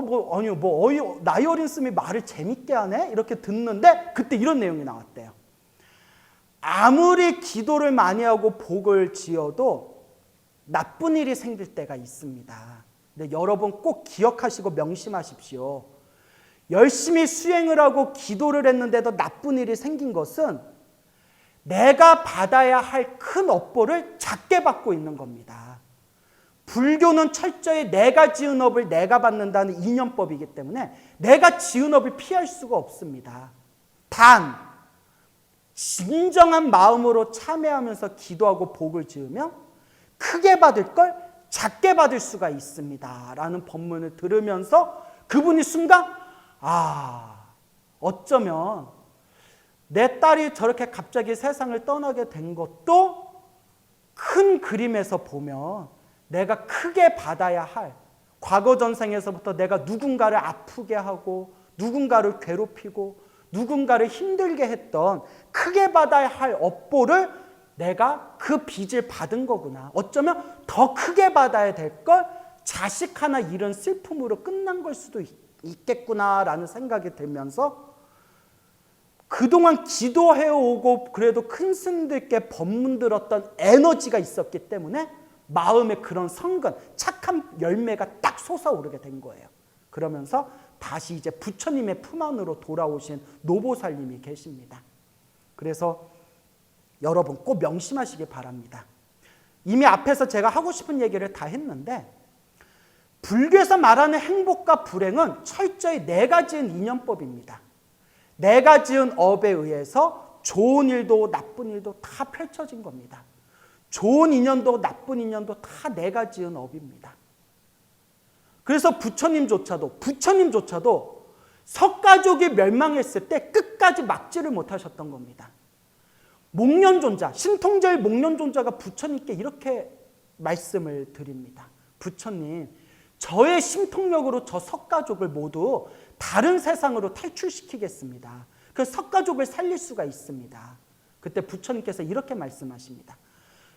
나이 어린 스님이 말을 재밌게 하네? 이렇게 듣는데 그때 이런 내용이 나왔대요. 아무리 기도를 많이 하고 복을 지어도 나쁜 일이 생길 때가 있습니다. 근데 여러분 꼭 기억하시고 명심하십시오. 열심히 수행을 하고 기도를 했는데도 나쁜 일이 생긴 것은 내가 받아야 할 큰 업보를 작게 받고 있는 겁니다. 불교는 철저히 내가 지은 업을 내가 받는다는 이념법이기 때문에 내가 지은 업을 피할 수가 없습니다. 단 진정한 마음으로 참회하면서 기도하고 복을 지으면 크게 받을 걸 작게 받을 수가 있습니다. 라는 법문을 들으면서 그분이 순간 어쩌면 내 딸이 저렇게 갑자기 세상을 떠나게 된 것도 큰 그림에서 보면 내가 크게 받아야 할 과거 전생에서부터 내가 누군가를 아프게 하고 누군가를 괴롭히고 누군가를 힘들게 했던 크게 받아야 할 업보를 내가 그 빚을 받은 거구나. 어쩌면 더 크게 받아야 될 걸 자식 하나 잃은 슬픔으로 끝난 걸 수도 있겠구나라는 생각이 들면서 그동안 기도해오고 그래도 큰 스님들께 법문 들었던 에너지가 있었기 때문에 마음에 그런 성근, 착한 열매가 딱 솟아오르게 된 거예요. 그러면서 다시 이제 부처님의 품 안으로 돌아오신 노보살님이 계십니다. 그래서 여러분 꼭 명심하시기 바랍니다. 이미 앞에서 제가 하고 싶은 얘기를 다 했는데 불교에서 말하는 행복과 불행은 철저히 내가 지은 인연법입니다. 내가 지은 업에 의해서 좋은 일도 나쁜 일도 다 펼쳐진 겁니다. 좋은 인연도 나쁜 인연도 다 내가 지은 업입니다. 그래서 부처님조차도 석가족이 멸망했을 때 끝까지 막지를 못하셨던 겁니다. 목련존자, 신통제일 목련존자가 부처님께 이렇게 말씀을 드립니다. 부처님, 저의 신통력으로 저 석가족을 모두 다른 세상으로 탈출시키겠습니다. 그 석가족을 살릴 수가 있습니다. 그때 부처님께서 이렇게 말씀하십니다.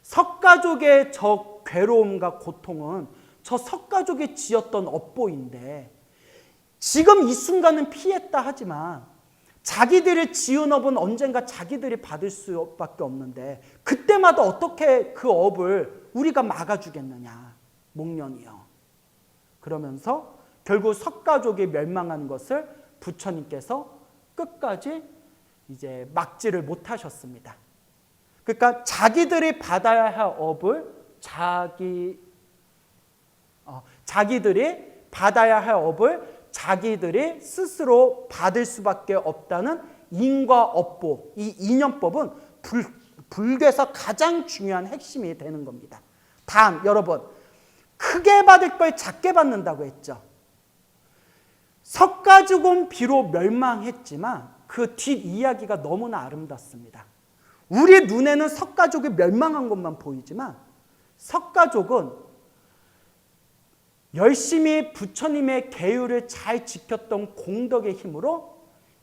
석가족의 저 괴로움과 고통은 저 석가족이 지었던 업보인데 지금 이 순간은 피했다 하지만 자기들이 지은 업은 언젠가 자기들이 받을 수밖에 없는데 그때마다 어떻게 그 업을 우리가 막아주겠느냐. 목련이요. 그러면서 결국 석가족이 멸망한 것을 부처님께서 끝까지 이제 막지를 못하셨습니다. 그러니까 자기들이 받아야 할 업을 자기들이 받아야 할 업을 자기들이 스스로 받을 수밖에 없다는 인과 업보, 이 인연법은 불교에서 가장 중요한 핵심이 되는 겁니다. 단 여러분 크게 받을 걸 작게 받는다고 했죠. 석가족은 비록 멸망했지만 그 뒷이야기가 너무나 아름답습니다. 우리 눈에는 석가족이 멸망한 것만 보이지만 석가족은 열심히 부처님의 계율을 잘 지켰던 공덕의 힘으로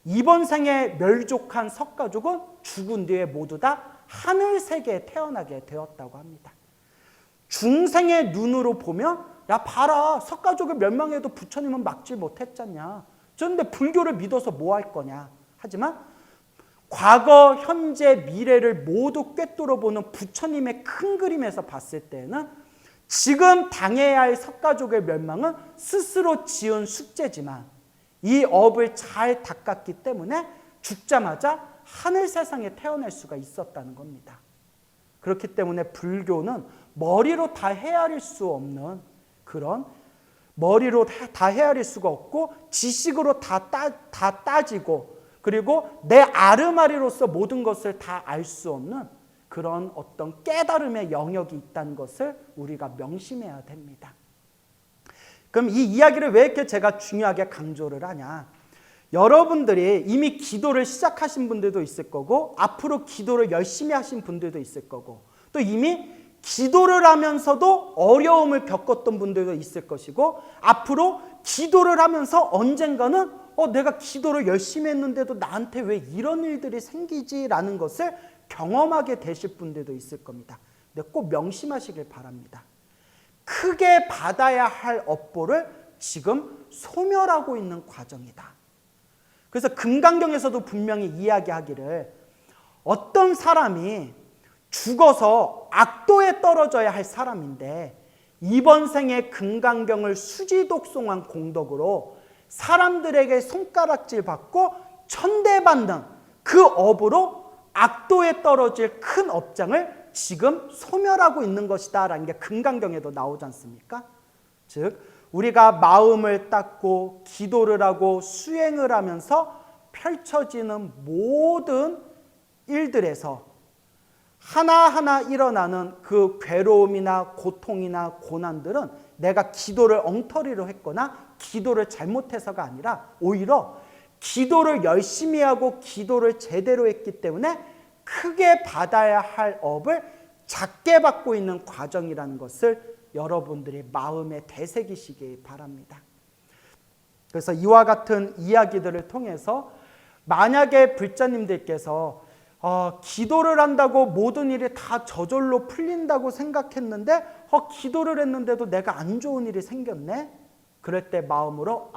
이번 생에 멸족한 석가족은 죽은 뒤에 모두 다 하늘 세계에 태어나게 되었다고 합니다. 중생의 눈으로 보면 야 봐라 석가족이 멸망해도 부처님은 막지 못했잖냐. 그런데 불교를 믿어서 뭐 할 거냐. 하지만 과거, 현재, 미래를 모두 꿰뚫어보는 부처님의 큰 그림에서 봤을 때는 지금 당해야 할 석가족의 멸망은 스스로 지은 숙제지만 이 업을 잘 닦았기 때문에 죽자마자 하늘 세상에 태어날 수가 있었다는 겁니다. 그렇기 때문에 불교는 머리로 다 헤아릴 수 없는 그런 머리로 다 헤아릴 수가 없고 지식으로 다 따지고 그리고 내 아르마리로서 모든 것을 다 알 수 없는 그런 어떤 깨달음의 영역이 있다는 것을 우리가 명심해야 됩니다. 그럼 이 이야기를 왜 이렇게 제가 중요하게 강조를 하냐. 여러분들이 이미 기도를 시작하신 분들도 있을 거고 앞으로 기도를 열심히 하신 분들도 있을 거고 또 이미 기도를 하면서도 어려움을 겪었던 분들도 있을 것이고, 앞으로 기도를 하면서 언젠가는 내가 기도를 열심히 했는데도 나한테 왜 이런 일들이 생기지라는 것을 경험하게 되실 분들도 있을 겁니다. 근데 꼭 명심하시길 바랍니다. 크게 받아야 할 업보를 지금 소멸하고 있는 과정이다. 그래서 금강경에서도 분명히 이야기하기를, 어떤 사람이 죽어서 악도에 떨어져야 할 사람인데 이번 생에 금강경을 수지독송한 공덕으로 사람들에게 손가락질 받고 천대받는 그 업으로 악도에 떨어질 큰 업장을 지금 소멸하고 있는 것이다 라는 게 금강경에도 나오지 않습니까? 즉 우리가 마음을 닦고 기도를 하고 수행을 하면서 펼쳐지는 모든 일들에서 하나하나 일어나는 그 괴로움이나 고통이나 고난들은 내가 기도를 엉터리로 했거나 기도를 잘못해서가 아니라 오히려 기도를 열심히 하고 기도를 제대로 했기 때문에 크게 받아야 할 업을 작게 받고 있는 과정이라는 것을 여러분들이 마음에 되새기시기 바랍니다. 그래서 이와 같은 이야기들을 통해서 만약에 불자님들께서 기도를 한다고 모든 일이 다 저절로 풀린다고 생각했는데 기도를 했는데도 내가 안 좋은 일이 생겼네? 그럴 때 마음으로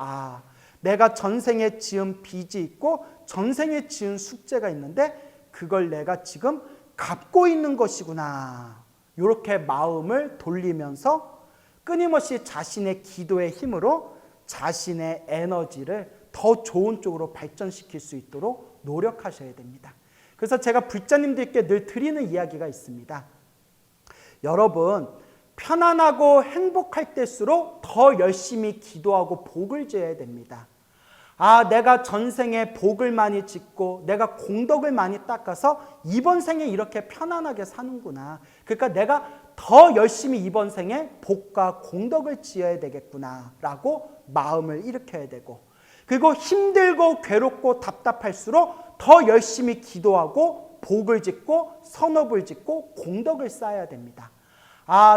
내가 전생에 지은 빚이 있고 전생에 지은 숙제가 있는데 그걸 내가 지금 갚고 있는 것이구나. 이렇게 마음을 돌리면서 끊임없이 자신의 기도의 힘으로 자신의 에너지를 더 좋은 쪽으로 발전시킬 수 있도록 노력하셔야 됩니다. 그래서 제가 불자님들께 늘 드리는 이야기가 있습니다. 여러분, 편안하고 행복할 때일수록 더 열심히 기도하고 복을 지어야 됩니다. 내가 전생에 복을 많이 짓고 내가 공덕을 많이 닦아서 이번 생에 이렇게 편안하게 사는구나. 그러니까 내가 더 열심히 이번 생에 복과 공덕을 지어야 되겠구나 라고 마음을 일으켜야 되고, 그리고 힘들고 괴롭고 답답할수록 더 열심히 기도하고 복을 짓고 선업을 짓고 공덕을 쌓아야 됩니다.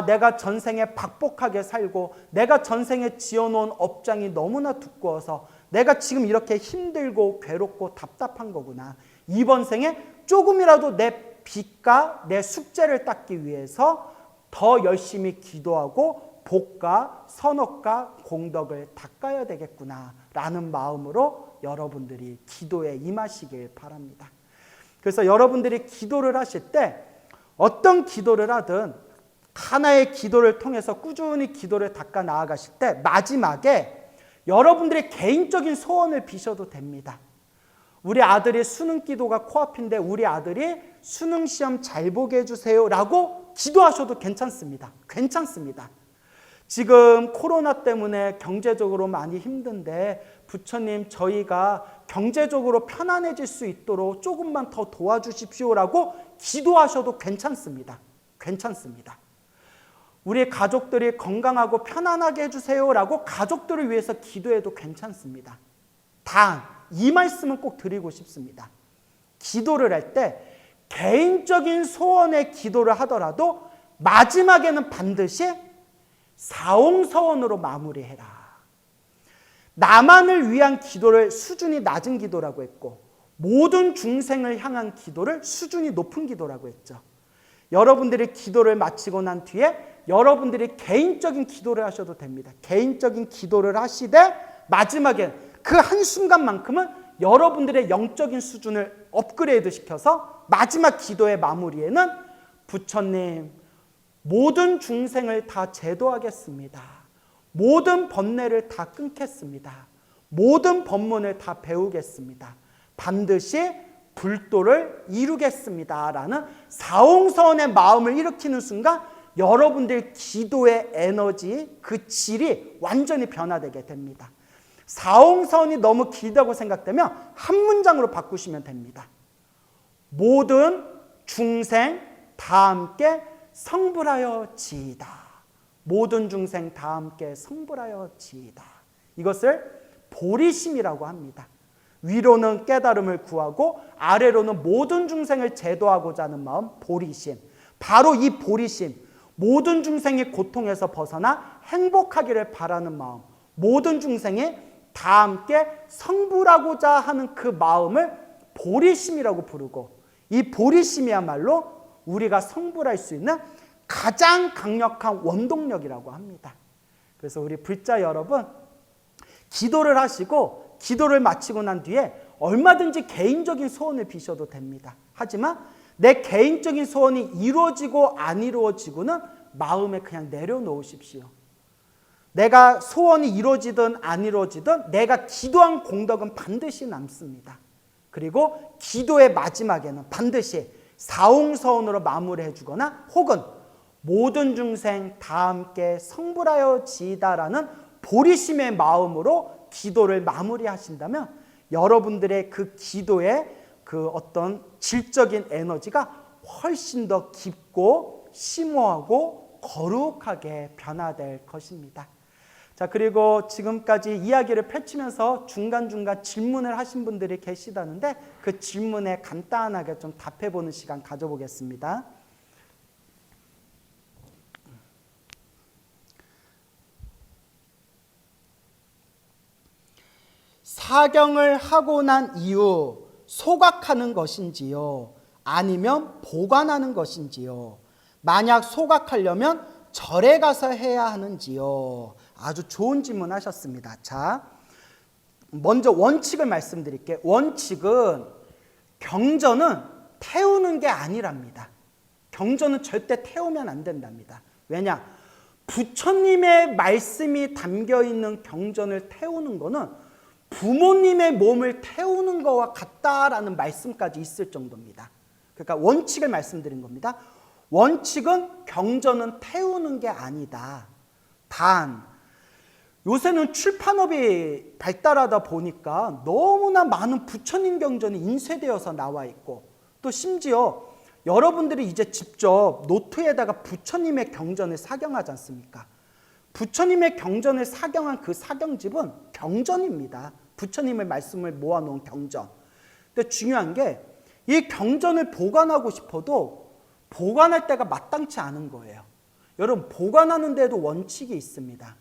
내가 전생에 박복하게 살고 내가 전생에 지어놓은 업장이 너무나 두꺼워서 내가 지금 이렇게 힘들고 괴롭고 답답한 거구나. 이번 생에 조금이라도 내 빚과 내 숙제를 닦기 위해서 더 열심히 기도하고 복과 선업과 공덕을 닦아야 되겠구나 라는 마음으로 여러분들이 기도에 임하시길 바랍니다. 그래서 여러분들이 기도를 하실 때 어떤 기도를 하든 하나의 기도를 통해서 꾸준히 기도를 닦아 나아가실 때 마지막에 여러분들의 개인적인 소원을 비셔도 됩니다. 우리 아들이 수능 기도가 코앞인데 우리 아들이 수능 시험 잘 보게 해주세요 라고 기도하셔도 괜찮습니다. 괜찮습니다. 지금 코로나 때문에 경제적으로 많이 힘든데 부처님 저희가 경제적으로 편안해질 수 있도록 조금만 더 도와주십시오라고 기도하셔도 괜찮습니다. 괜찮습니다. 우리 가족들이 건강하고 편안하게 해주세요라고 가족들을 위해서 기도해도 괜찮습니다. 단, 이 말씀은 꼭 드리고 싶습니다. 기도를 할 때 개인적인 소원의 기도를 하더라도 마지막에는 반드시 사옹서원으로 마무리해라. 나만을 위한 기도를 수준이 낮은 기도라고 했고 모든 중생을 향한 기도를 수준이 높은 기도라고 했죠. 여러분들이 기도를 마치고 난 뒤에 여러분들이 개인적인 기도를 하셔도 됩니다. 개인적인 기도를 하시되 마지막에 그 한순간만큼은 여러분들의 영적인 수준을 업그레이드 시켜서 마지막 기도의 마무리에는 부처님 모든 중생을 다 제도하겠습니다. 모든 번뇌를 다 끊겠습니다. 모든 법문을 다 배우겠습니다. 반드시 불도를 이루겠습니다 라는 사옹서원의 마음을 일으키는 순간 여러분들 기도의 에너지, 그 질이 완전히 변화되게 됩니다. 사옹서원이 너무 길다고 생각되면 한 문장으로 바꾸시면 됩니다. 모든 중생 다 함께 성불하여 지이다. 모든 중생 다 함께 성불하여 지이다. 이것을 보리심이라고 합니다. 위로는 깨달음을 구하고 아래로는 모든 중생을 제도하고자 하는 마음, 보리심. 바로 이 보리심, 모든 중생이 고통에서 벗어나 행복하기를 바라는 마음, 모든 중생이 다 함께 성불하고자 하는 그 마음을 보리심이라고 부르고, 이 보리심이야말로 우리가 성불할 수 있는 가장 강력한 원동력이라고 합니다. 그래서 우리 불자 여러분, 기도를 하시고 기도를 마치고 난 뒤에 얼마든지 개인적인 소원을 비셔도 됩니다. 하지만 내 개인적인 소원이 이루어지고 안 이루어지고는 마음에 그냥 내려놓으십시오. 내가 소원이 이루어지든 안 이루어지든 내가 기도한 공덕은 반드시 남습니다. 그리고 기도의 마지막에는 반드시 사옹서원으로 마무리해 주거나 혹은 모든 중생 다 함께 성불하여 지이다라는 보리심의 마음으로 기도를 마무리하신다면 여러분들의 그 기도의 그 어떤 질적인 에너지가 훨씬 더 깊고 심오하고 거룩하게 변화될 것입니다. 자, 그리고 지금까지 이야기를 펼치면서 중간중간 질문을 하신 분들이 계시다는데 그 질문에 간단하게 좀 답해보는 시간 가져보겠습니다. 사경을 하고 난 이후 소각하는 것인지요? 아니면 보관하는 것인지요? 만약 소각하려면 절에 가서 해야 하는지요? 아주 좋은 질문 하셨습니다. 자, 먼저 원칙을 말씀드릴게요. 원칙은 경전은 태우는 게 아니랍니다. 경전은 절대 태우면 안 된답니다. 왜냐? 부처님의 말씀이 담겨있는 경전을 태우는 거는 부모님의 몸을 태우는 거와 같다라는 말씀까지 있을 정도입니다. 그러니까 원칙을 말씀드린 겁니다. 원칙은 경전은 태우는 게 아니다. 단 요새는 출판업이 발달하다 보니까 너무나 많은 부처님 경전이 인쇄되어서 나와 있고 또 심지어 여러분들이 이제 직접 노트에다가 부처님의 경전을 사경하지 않습니까? 부처님의 경전을 사경한 그 사경집은 경전입니다. 부처님의 말씀을 모아놓은 경전. 근데 중요한 게 이 경전을 보관하고 싶어도 보관할 때가 마땅치 않은 거예요. 여러분, 보관하는 데도 원칙이 있습니다.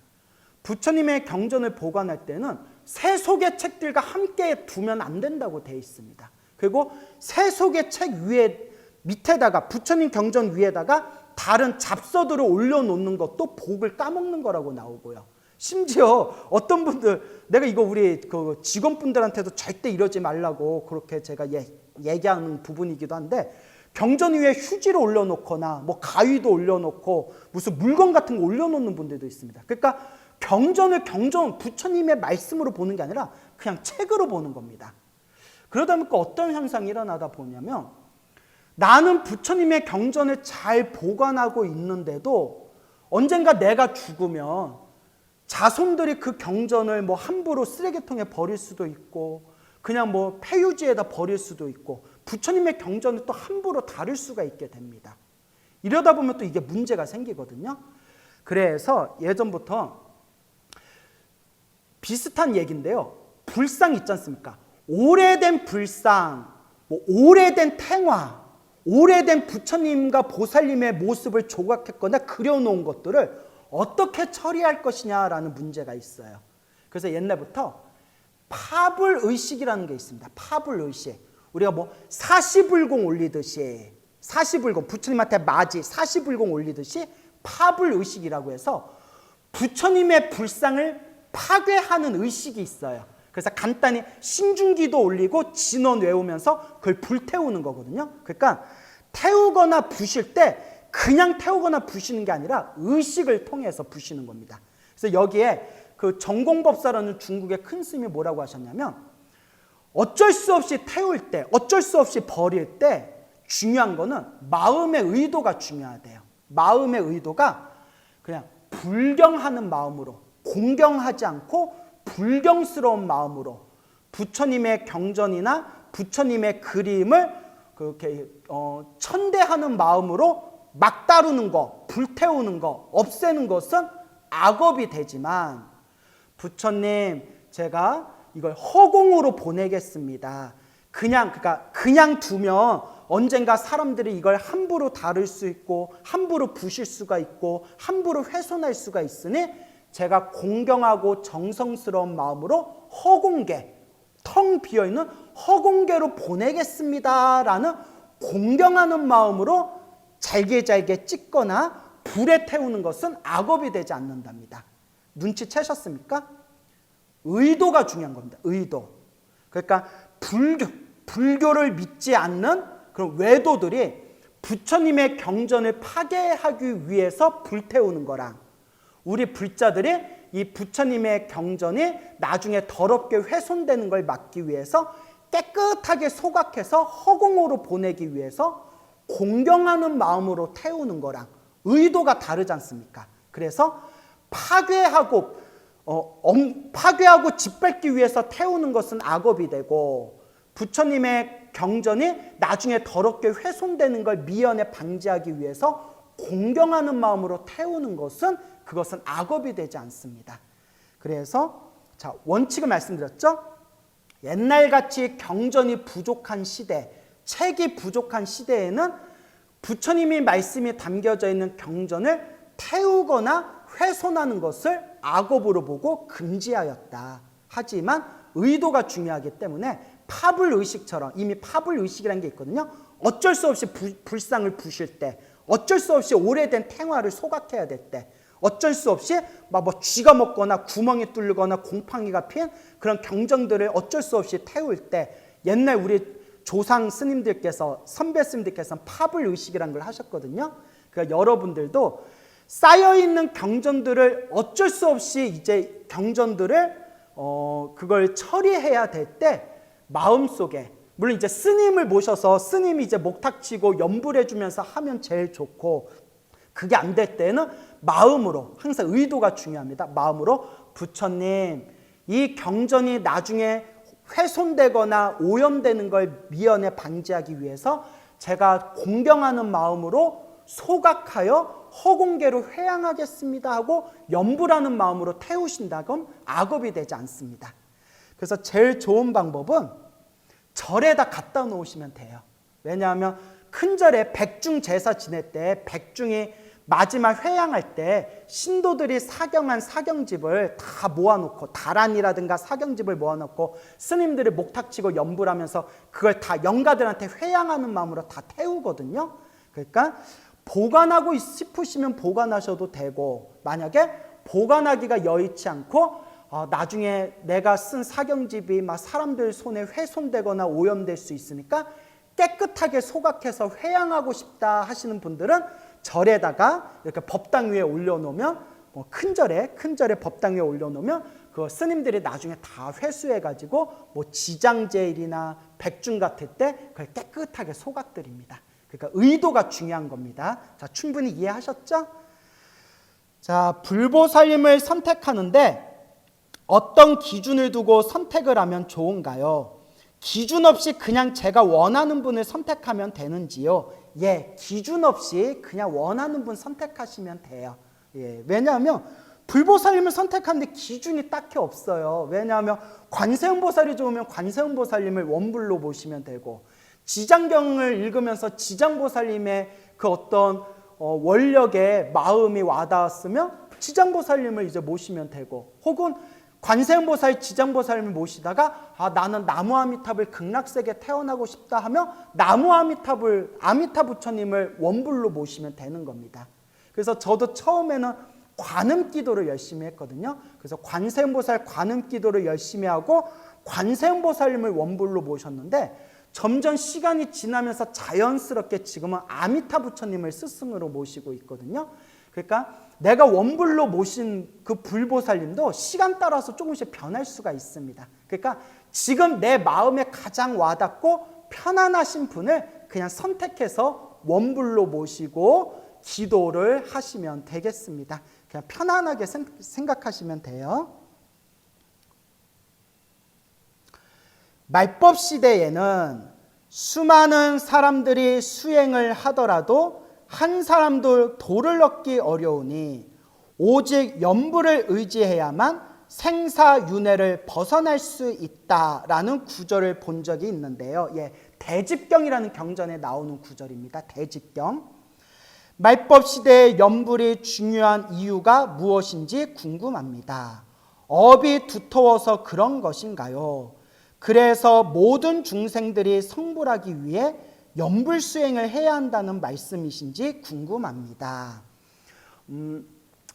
부처님의 경전을 보관할 때는 세속의 책들과 함께 두면 안 된다고 되어 있습니다. 그리고 세속의 책 위에 밑에다가 부처님 경전 위에다가 다른 잡서들을 올려놓는 것도 복을 까먹는 거라고 나오고요. 심지어 어떤 분들, 내가 이거 우리 그 직원분들한테도 절대 이러지 말라고 그렇게 제가 얘기하는 부분이기도 한데 경전 위에 휴지를 올려놓거나 뭐 가위도 올려놓고 무슨 물건 같은 거 올려놓는 분들도 있습니다. 그러니까 경전 부처님의 말씀으로 보는 게 아니라 그냥 책으로 보는 겁니다. 그러다 보니까 어떤 현상이 일어나다 보냐면 나는 부처님의 경전을 잘 보관하고 있는데도 언젠가 내가 죽으면 자손들이 그 경전을 뭐 함부로 쓰레기통에 버릴 수도 있고 그냥 뭐 폐유지에다 버릴 수도 있고 부처님의 경전을 또 함부로 다룰 수가 있게 됩니다. 이러다 보면 또 이게 문제가 생기거든요. 그래서 예전부터 비슷한 얘기인데요. 불상 있지 않습니까? 오래된 불상, 뭐 오래된 탱화, 오래된 부처님과 보살님의 모습을 조각했거나 그려놓은 것들을 어떻게 처리할 것이냐라는 문제가 있어요. 그래서 옛날부터 파불의식이라는 게 있습니다. 파불의식. 우리가 뭐 사시불공 올리듯이 사시불공, 부처님한테 맞이 사시불공 올리듯이 파불의식이라고 해서 부처님의 불상을 파괴하는 의식이 있어요. 그래서 간단히 신중기도 올리고 진원 외우면서 그걸 불태우는 거거든요. 그러니까 태우거나 부실 때 그냥 태우거나 부시는 게 아니라 의식을 통해서 부시는 겁니다. 그래서 여기에 그 정공법사라는 중국의 큰 스님이 뭐라고 하셨냐면 어쩔 수 없이 태울 때, 어쩔 수 없이 버릴 때 중요한 거는 마음의 의도가 중요하대요. 마음의 의도가 그냥 불경하는 마음으로, 공경하지 않고 불경스러운 마음으로 부처님의 경전이나 부처님의 그림을 그렇게 천대하는 마음으로 막 다루는 거, 불태우는 거, 없애는 것은 악업이 되지만 부처님 제가 이걸 허공으로 보내겠습니다. 그냥 두면 언젠가 사람들이 이걸 함부로 다룰 수 있고 함부로 부실 수가 있고 함부로 훼손할 수가 있으니 제가 공경하고 정성스러운 마음으로 허공개, 텅 비어있는 허공개로 보내겠습니다라는 공경하는 마음으로 잘게 찢거나 불에 태우는 것은 악업이 되지 않는답니다. 눈치채셨습니까? 의도가 중요한 겁니다. 의도. 그러니까 불교를 믿지 않는 그런 외도들이 부처님의 경전을 파괴하기 위해서 불태우는 거랑 우리 불자들이 이 부처님의 경전이 나중에 더럽게 훼손되는 걸 막기 위해서 깨끗하게 소각해서 허공으로 보내기 위해서 공경하는 마음으로 태우는 거랑 의도가 다르지 않습니까? 그래서 파괴하고 짓밟기 위해서 태우는 것은 악업이 되고 부처님의 경전이 나중에 더럽게 훼손되는 걸 미연에 방지하기 위해서 공경하는 마음으로 태우는 것은 그것은 악업이 되지 않습니다. 그래서 자, 원칙을 말씀드렸죠? 옛날같이 경전이 부족한 시대, 책이 부족한 시대에는 부처님이 말씀이 담겨져 있는 경전을 태우거나 훼손하는 것을 악업으로 보고 금지하였다. 하지만 의도가 중요하기 때문에 파불의식처럼 이미 파불의식이라는 게 있거든요. 어쩔 수 없이 불상을 부실 때, 어쩔 수 없이 오래된 탱화를 소각해야 될 때, 어쩔 수 없이 막 뭐 쥐가 먹거나 구멍이 뚫리거나 곰팡이가 핀 그런 경전들을 어쩔 수 없이 태울 때 옛날 우리 조상 스님들께서 선배 스님들께서는 파불의식이라는 걸 하셨거든요. 그러니까 여러분들도 쌓여있는 경전들을 어쩔 수 없이 이제 경전들을 그걸 처리해야 될 때 마음속에 물론 이제 스님을 모셔서 스님이 이제 목탁치고 연불해 주면서 하면 제일 좋고 그게 안 될 때는 마음으로 항상 의도가 중요합니다. 마음으로 부처님 이 경전이 나중에 훼손되거나 오염되는 걸 미연에 방지하기 위해서 제가 공경하는 마음으로 소각하여 허공계로 회양하겠습니다 하고 연불하는 마음으로 태우신다면 악업이 되지 않습니다. 그래서 제일 좋은 방법은 절에다 갖다 놓으시면 돼요. 왜냐하면 큰 절에 백중 제사 지낼 때 백중이 마지막 회양할 때 신도들이 사경한 사경집을 다 모아놓고 다란이라든가 사경집을 모아놓고 스님들이 목탁치고 연불하면서 그걸 다 영가들한테 회양하는 마음으로 다 태우거든요. 그러니까 보관하고 싶으시면 보관하셔도 되고 만약에 보관하기가 여의치 않고 나중에 내가 쓴 사경집이 막 사람들 손에 훼손되거나 오염될 수 있으니까 깨끗하게 소각해서 회양하고 싶다 하시는 분들은 절에다가 이렇게 법당 위에 올려놓으면 큰 절에 법당 위에 올려놓으면 그 스님들이 나중에 다 회수해가지고 뭐 지장제일이나 백중 같을 때 그걸 깨끗하게 소각드립니다. 그러니까 의도가 중요한 겁니다. 자, 충분히 이해하셨죠? 자, 불보살님을 선택하는데 어떤 기준을 두고 선택을 하면 좋은가요? 기준 없이 그냥 제가 원하는 분을 선택하면 되는지요? 예, 기준 없이 그냥 원하는 분 선택하시면 돼요. 예, 왜냐하면 불보살님을 선택하는데 기준이 딱히 없어요. 왜냐하면 관세음보살이 좋으면 관세음보살님을 원불로 모시면 되고 지장경을 읽으면서 지장보살님의 그 어떤 원력에 마음이 와닿았으면 지장보살님을 이제 모시면 되고 혹은 관세음보살, 지장보살님을 모시다가 나는 나무아미탑을 극락세계에 태어나고 싶다 하면 아미타 부처님을 원불로 모시면 되는 겁니다. 그래서 저도 처음에는 관음기도를 열심히 했거든요. 그래서 관세음보살 관음기도를 열심히 하고 관세음보살님을 원불로 모셨는데 점점 시간이 지나면서 자연스럽게 지금은 아미타 부처님을 스승으로 모시고 있거든요. 그러니까 내가 원불로 모신 그 불보살님도 시간 따라서 조금씩 변할 수가 있습니다. 그러니까 지금 내 마음에 가장 와닿고 편안하신 분을 그냥 선택해서 원불로 모시고 기도를 하시면 되겠습니다. 그냥 편안하게 생각하시면 돼요. 말법 시대에는 수많은 사람들이 수행을 하더라도 한 사람도 도를 얻기 어려우니 오직 연불을 의지해야만 생사윤회를 벗어날 수 있다라는 구절을 본 적이 있는데요. 대집경이라는 경전에 나오는 구절입니다. 대집경. 말법 시대의 염불이 중요한 이유가 무엇인지 궁금합니다. 업이 두터워서 그런 것인가요? 그래서 모든 중생들이 성불하기 위해 염불 수행을 해야 한다는 말씀이신지 궁금합니다.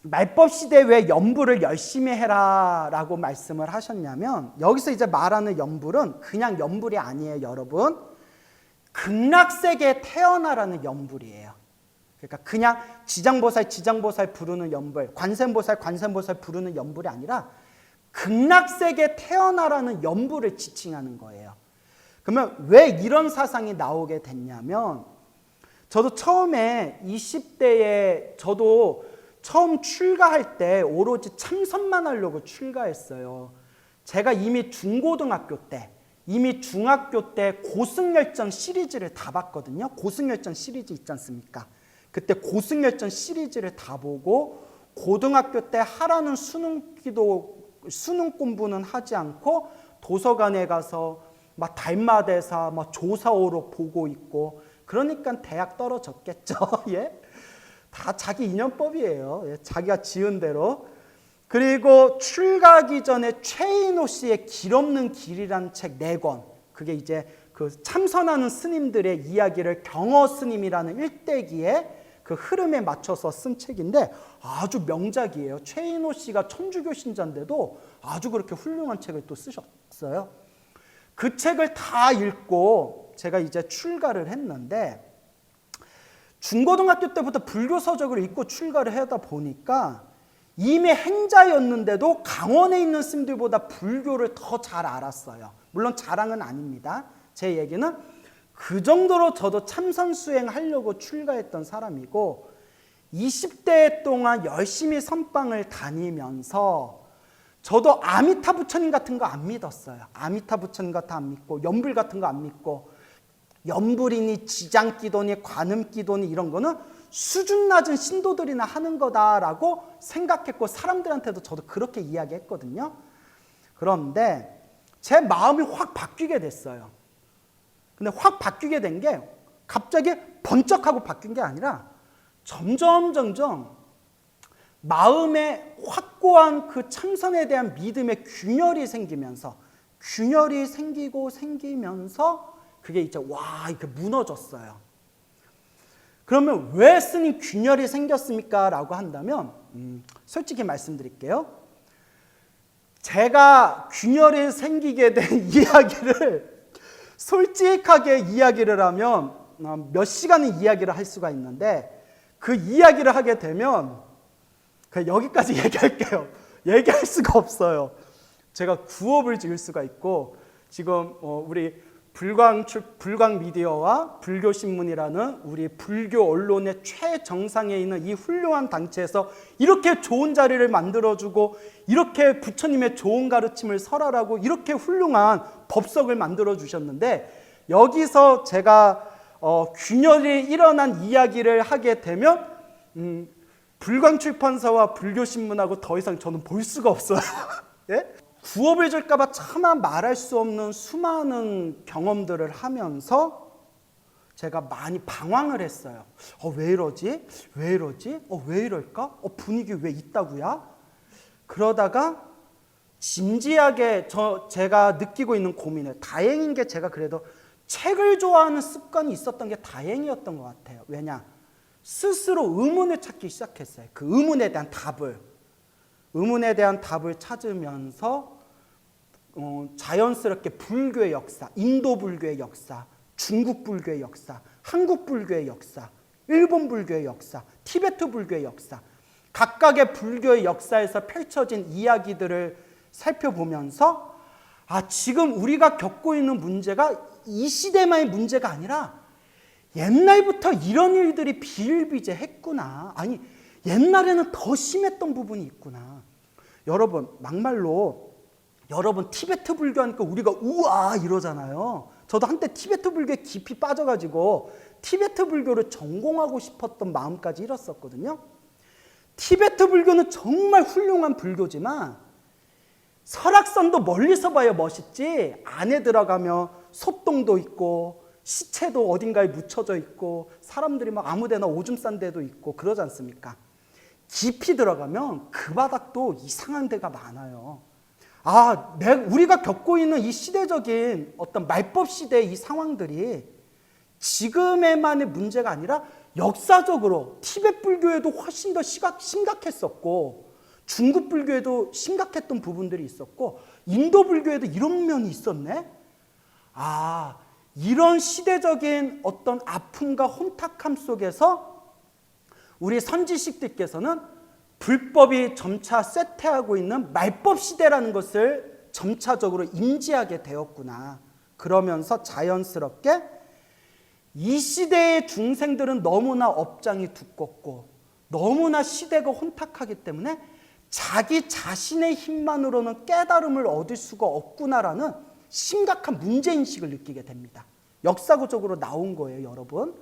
말법 시대에 왜 염불을 열심히 해라 라고 말씀을 하셨냐면, 여기서 이제 말하는 염불은 그냥 염불이 아니에요, 여러분. 극락세계에 태어나라는 염불이에요. 그러니까 그냥 지장보살 부르는 염불, 관세음보살 부르는 염불이 아니라 극락세계에 태어나라는 염불을 지칭하는 거예요. 그러면 왜 이런 사상이 나오게 됐냐면, 저도 처음에 20대에 저도 처음 출가할 때 오로지 참선만 하려고 출가했어요. 제가 이미 중고등학교 때, 이미 중학교 때 고승열전 시리즈를 다 봤거든요. 고승열전 시리즈 있지 않습니까? 그때 고승열전 시리즈를 다 보고 고등학교 때 하라는 수능 공부는 하지 않고 도서관에 가서 막 달마대사, 막 조사오록 보고 있고, 그러니까 대학 떨어졌겠죠. 예? 다 자기 인연법이에요. 자기가 지은 대로. 그리고 출가하기 전에 최인호 씨의 길 없는 길이라는 책 4권, 그게 이제 그 참선하는 스님들의 이야기를 경어 스님이라는 일대기의 그 흐름에 맞춰서 쓴 책인데 아주 명작이에요. 최인호 씨가 천주교 신자인데도 아주 그렇게 훌륭한 책을 또 쓰셨어요. 그 책을 다 읽고 제가 이제 출가를 했는데, 중고등학교 때부터 불교 서적을 읽고 출가를 하다 보니까 이미 행자였는데도 강원에 있는 스님들보다 불교를 더 잘 알았어요. 물론 자랑은 아닙니다. 제 얘기는 그 정도로 저도 참선 수행하려고 출가했던 사람이고, 20대 동안 열심히 선방을 다니면서 저도 아미타 부처님 같은 거 안 믿었어요. 아미타 부처님 같은 거 안 믿고, 염불 같은 거 안 믿고, 염불이니 지장기도니 관음기도니 이런 거는 수준 낮은 신도들이나 하는 거다라고 생각했고, 사람들한테도 저도 그렇게 이야기했거든요. 그런데 제 마음이 확 바뀌게 됐어요. 근데 확 바뀌게 된 게 갑자기 번쩍하고 바뀐 게 아니라 점점 마음에 확고한 그 참선에 대한 믿음의 균열이 생기면서, 균열이 생기면서 그게 이제 이렇게 무너졌어요. 그러면 왜 스님 균열이 생겼습니까? 라고 한다면 솔직히 말씀드릴게요. 제가 균열이 생기게 된 이야기를 솔직하게 이야기를 하면 몇 시간의 이야기를 할 수가 있는데, 그 이야기를 하게 되면 그냥 여기까지 얘기할게요. 얘기할 수가 없어요. 제가 구업을 지을 수가 있고, 지금 우리 불광 미디어와 불교신문이라는 우리 불교 언론의 최정상에 있는 이 훌륭한 단체에서 이렇게 좋은 자리를 만들어주고, 이렇게 부처님의 좋은 가르침을 설하라고 이렇게 훌륭한 법석을 만들어 주셨는데, 여기서 제가 균열이 일어난 이야기를 하게 되면 불광출판사와 불교신문하고 더 이상 저는 볼 수가 없어요. 예? 구업을 줄까 봐 차마 말할 수 없는 수많은 경험들을 하면서 제가 많이 방황을 했어요. 왜 이러지? 왜 이러지? 왜 이럴까? 분위기 왜 있다고야? 그러다가 진지하게 제가 느끼고 있는 고민을, 다행인 게 제가 그래도 책을 좋아하는 습관이 있었던 게 다행이었던 것 같아요. 왜냐? 스스로 의문을 찾기 시작했어요. 그 의문에 대한 답을 찾으면서 자연스럽게 불교의 역사, 인도 불교의 역사, 중국 불교의 역사, 한국 불교의 역사, 일본 불교의 역사, 티베트 불교의 역사, 각각의 불교의 역사에서 펼쳐진 이야기들을 살펴보면서 지금 우리가 겪고 있는 문제가 이 시대만의 문제가 아니라 옛날부터 이런 일들이 비일비재했구나. 아니, 옛날에는 더 심했던 부분이 있구나. 여러분, 막말로 여러분 티베트 불교 하니까 우리가 우와 이러잖아요. 저도 한때 티베트 불교에 깊이 빠져가지고 티베트 불교를 전공하고 싶었던 마음까지 일었었거든요. 티베트 불교는 정말 훌륭한 불교지만 설악산도 멀리서 봐야 멋있지 안에 들어가면 소똥도 있고 시체도 어딘가에 묻혀져 있고 사람들이 막 아무데나 오줌 싼 데도 있고 그러지 않습니까? 깊이 들어가면 그 바닥도 이상한 데가 많아요. 우리가 겪고 있는 이 시대적인 어떤 말법 시대의 이 상황들이 지금에만의 문제가 아니라 역사적으로 티베트 불교에도 훨씬 더 심각했었고 중국 불교에도 심각했던 부분들이 있었고 인도 불교에도 이런 면이 있었네. 이런 시대적인 어떤 아픔과 혼탁함 속에서 우리 선지식들께서는 불법이 점차 쇠퇴하고 있는 말법 시대라는 것을 점차적으로 인지하게 되었구나. 그러면서 자연스럽게 이 시대의 중생들은 너무나 업장이 두껍고 너무나 시대가 혼탁하기 때문에 자기 자신의 힘만으로는 깨달음을 얻을 수가 없구나라는 심각한 문제인식을 느끼게 됩니다. 역사적으로 나온 거예요, 여러분.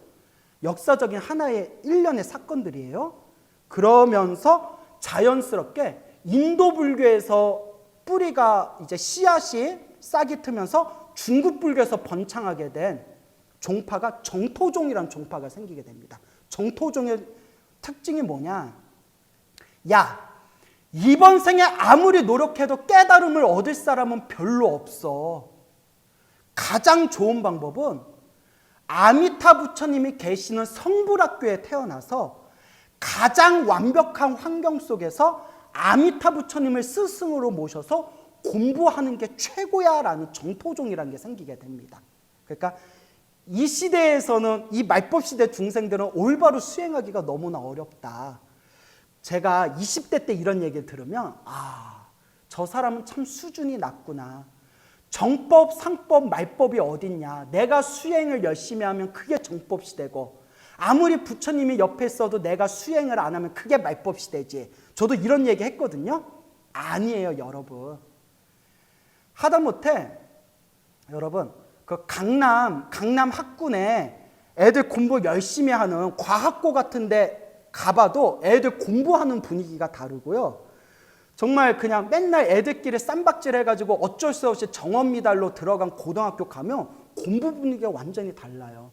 역사적인 하나의 일련의 사건들이에요. 그러면서 자연스럽게 인도 불교에서 뿌리가 이제 씨앗이 싹이 트면서 중국 불교에서 번창하게 된 종파가 정토종이라는 종파가 생기게 됩니다. 정토종의 특징이 뭐냐? 이번 생에 아무리 노력해도 깨달음을 얻을 사람은 별로 없어. 가장 좋은 방법은 아미타 부처님이 계시는 성불학교에 태어나서 가장 완벽한 환경 속에서 아미타 부처님을 스승으로 모셔서 공부하는 게 최고야 라는 정토종이라는 게 생기게 됩니다. 그러니까 이 시대에서는 이 말법 시대 중생들은 올바로 수행하기가 너무나 어렵다. 제가 20대 때 이런 얘기를 들으면 저 사람은 참 수준이 낮구나. 정법, 상법, 말법이 어딨냐. 내가 수행을 열심히 하면 그게 정법 시대고 아무리 부처님이 옆에 있어도 내가 수행을 안 하면 그게 말법 시대지. 저도 이런 얘기 했거든요. 아니에요, 여러분. 하다못해 여러분 그 강남 학군에 애들 공부 열심히 하는 과학고 같은 데 가봐도 애들 공부하는 분위기가 다르고요. 정말 그냥 맨날 애들끼리 쌈박질 해가지고 어쩔 수 없이 정원미달로 들어간 고등학교 가면 공부 분위기가 완전히 달라요.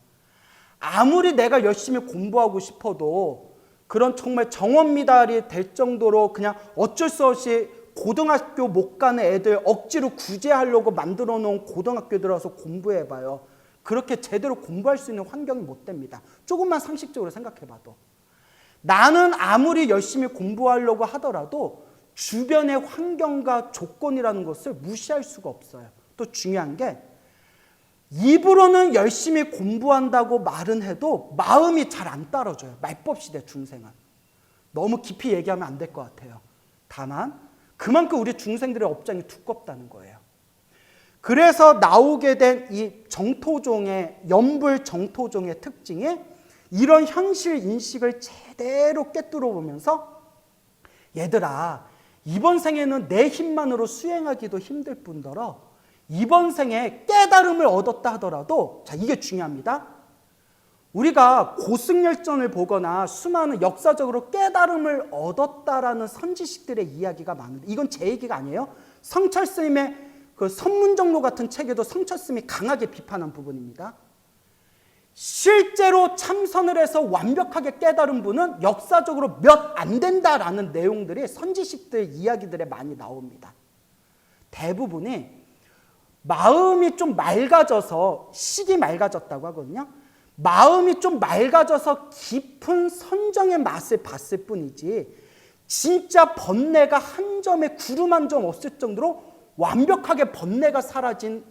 아무리 내가 열심히 공부하고 싶어도 그런 정말 정원미달이 될 정도로 그냥 어쩔 수 없이 고등학교 못 가는 애들 억지로 구제하려고 만들어 놓은 고등학교 들어서 공부해봐요. 그렇게 제대로 공부할 수 있는 환경이 못 됩니다. 조금만 상식적으로 생각해봐도. 나는 아무리 열심히 공부하려고 하더라도 주변의 환경과 조건이라는 것을 무시할 수가 없어요. 또 중요한 게 입으로는 열심히 공부한다고 말은 해도 마음이 잘 안 따라줘요. 말법 시대 중생은. 너무 깊이 얘기하면 안 될 것 같아요. 다만 그만큼 우리 중생들의 업장이 두껍다는 거예요. 그래서 나오게 된 이 정토종의 연불 정토종의 특징이 이런 현실 인식을 제대로 꿰뚫어 보면서 얘들아 이번 생에는 내 힘만으로 수행하기도 힘들 뿐더러 이번 생에 깨달음을 얻었다 하더라도 자 이게 중요합니다. 우리가 고승열전을 보거나 수많은 역사적으로 깨달음을 얻었다라는 선지식들의 이야기가 많은데 이건 제 얘기가 아니에요. 성철 스님의 그 선문정로 같은 책에도 성철 스님이 강하게 비판한 부분입니다. 실제로 참선을 해서 완벽하게 깨달은 분은 역사적으로 몇 안 된다라는 내용들이 선지식들 이야기들에 많이 나옵니다. 대부분이 마음이 좀 맑아져서 식이 맑아졌다고 하거든요. 마음이 좀 맑아져서 깊은 선정의 맛을 봤을 뿐이지 진짜 번뇌가 한 점에 구름 한 점 없을 정도로 완벽하게 번뇌가 사라진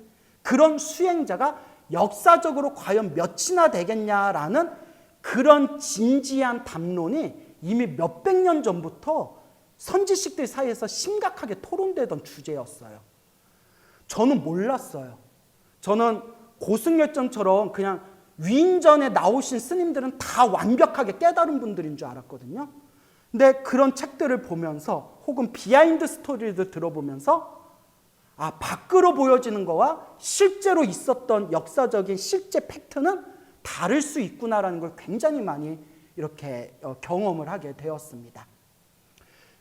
그런 수행자가 역사적으로 과연 몇이나 되겠냐라는 그런 진지한 담론이 이미 몇백 년 전부터 선지식들 사이에서 심각하게 토론되던 주제였어요. 저는 몰랐어요. 저는 고승열전처럼 그냥 위인전에 나오신 스님들은 다 완벽하게 깨달은 분들인 줄 알았거든요. 근데 그런 책들을 보면서 혹은 비하인드 스토리를 들어보면서 밖으로 보여지는 거와 실제로 있었던 역사적인 실제 팩트는 다를 수 있구나라는 걸 굉장히 많이 이렇게 경험을 하게 되었습니다.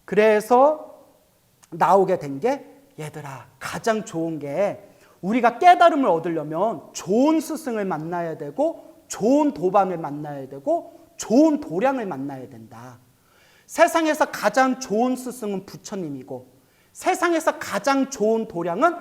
그래서 나오게 된 게 얘들아, 가장 좋은 게 우리가 깨달음을 얻으려면 좋은 스승을 만나야 되고 좋은 도반을 만나야 되고 좋은 도량을 만나야 된다. 세상에서 가장 좋은 스승은 부처님이고 세상에서 가장 좋은 도량은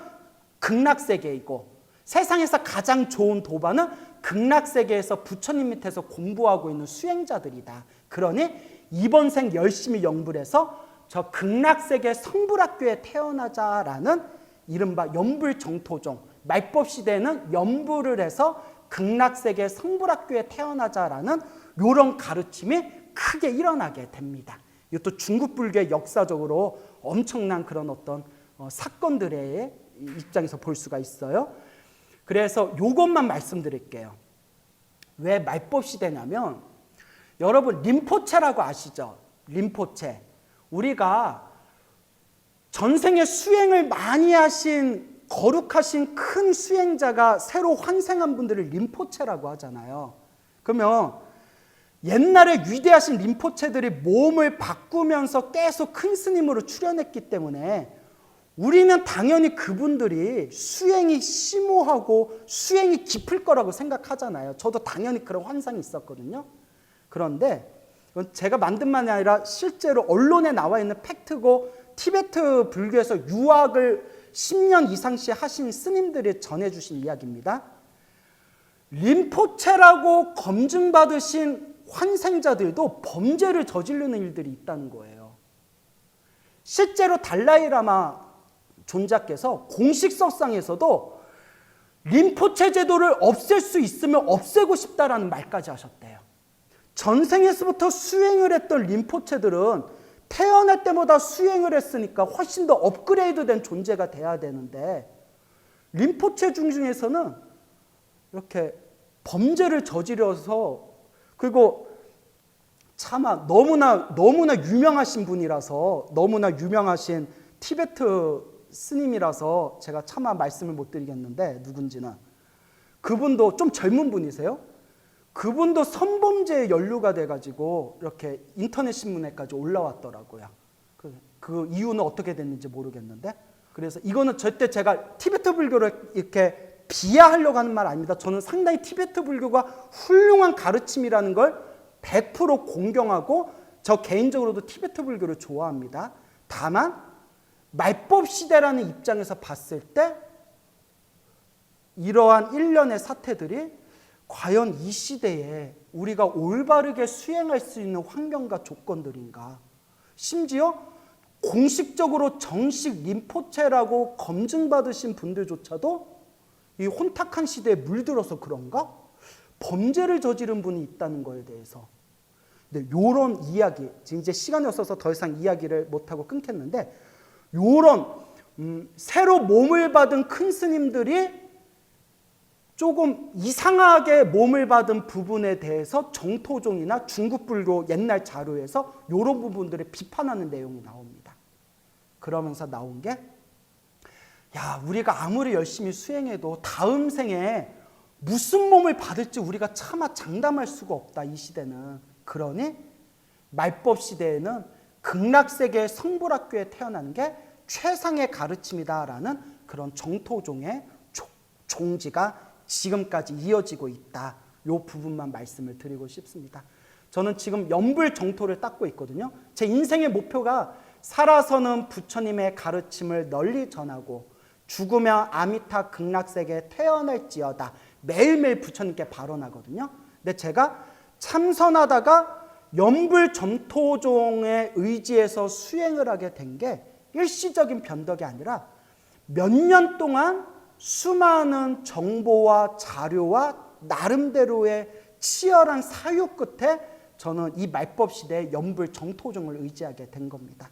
극락세계이고 세상에서 가장 좋은 도반은 극락세계에서 부처님 밑에서 공부하고 있는 수행자들이다. 그러니 이번 생 열심히 영불해서 저 극락세계 성불학교에 태어나자라는 이른바 연불정토종, 말법시대에는 연불을 해서 극락세계 성불학교에 태어나자라는 이런 가르침이 크게 일어나게 됩니다. 이것도 중국 불교의 역사적으로 엄청난 그런 어떤 사건들의 입장에서 볼 수가 있어요. 그래서 이것만 말씀드릴게요. 왜 말법시대냐면 여러분 림포체라고 아시죠? 림포체. 우리가 전생에 수행을 많이 하신 거룩하신 큰 수행자가 새로 환생한 분들을 림포체라고 하잖아요. 그러면 옛날에 위대하신 림포체들이 몸을 바꾸면서 계속 큰 스님으로 출연했기 때문에 우리는 당연히 그분들이 수행이 심오하고 수행이 깊을 거라고 생각하잖아요. 저도 당연히 그런 환상이 있었거든요. 그런데 제가 만든 말이 아니라 실제로 언론에 나와 있는 팩트고 티베트 불교에서 유학을 10년 이상씩 하신 스님들이 전해주신 이야기입니다. 림포체라고 검증받으신 환생자들도 범죄를 저지르는 일들이 있다는 거예요. 실제로 달라이라마 존자께서 공식석상에서도 림포체 제도를 없앨 수 있으면 없애고 싶다라는 말까지 하셨대요. 전생에서부터 수행을 했던 림포체들은 태어날 때마다 수행을 했으니까 훨씬 더 업그레이드된 존재가 돼야 되는데 림포체 중에서는 이렇게 범죄를 저지려서 그리고 차마 너무나 유명하신 분이라서 너무나 유명하신 티베트 스님이라서 제가 차마 말씀을 못 드리겠는데 누군지는 그분도 좀 젊은 분이세요. 그분도 성범죄에 연루가 돼가지고 이렇게 인터넷 신문에까지 올라왔더라고요. 그 이유는 어떻게 됐는지 모르겠는데 그래서 이거는 절대 제가 티베트 불교를 이렇게 비하하려고 하는 말 아닙니다. 저는 상당히 티베트 불교가 훌륭한 가르침이라는 걸 100% 공경하고 저 개인적으로도 티베트 불교를 좋아합니다. 다만 말법시대라는 입장에서 봤을 때 이러한 일련의 사태들이 과연 이 시대에 우리가 올바르게 수행할 수 있는 환경과 조건들인가? 심지어 공식적으로 정식 림포체라고 검증받으신 분들조차도 이 혼탁한 시대에 물들어서 그런가? 범죄를 저지른 분이 있다는 거에 대해서. 근데 이런 이야기, 지금 이제 시간이 없어서 더 이상 이야기를 못하고 끊겠는데 이런 새로 몸을 받은 큰 스님들이 조금 이상하게 몸을 받은 부분에 대해서 정토종이나 중국 불교 옛날 자료에서 이런 부분들을 비판하는 내용이 나옵니다. 그러면서 나온 게 야, 우리가 아무리 열심히 수행해도 다음 생에 무슨 몸을 받을지 우리가 차마 장담할 수가 없다, 이 시대는. 그러니 말법 시대에는 극락세계의 성불학교에 태어나는 게 최상의 가르침이다라는 그런 정토종의 종지가 지금까지 이어지고 있다. 이 부분만 말씀을 드리고 싶습니다. 저는 지금 연불 정토를 닦고 있거든요. 제 인생의 목표가 살아서는 부처님의 가르침을 널리 전하고 죽으면 아미타 극락세계에 태어날지어다. 매일매일 부처님께 발언하거든요. 근데 제가 참선하다가 연불 정토종의 의지에서 수행을 하게 된 게 일시적인 변덕이 아니라 몇 년 동안 수많은 정보와 자료와 나름대로의 치열한 사유 끝에 저는 이 말법 시대의 연불 정토종을 의지하게 된 겁니다.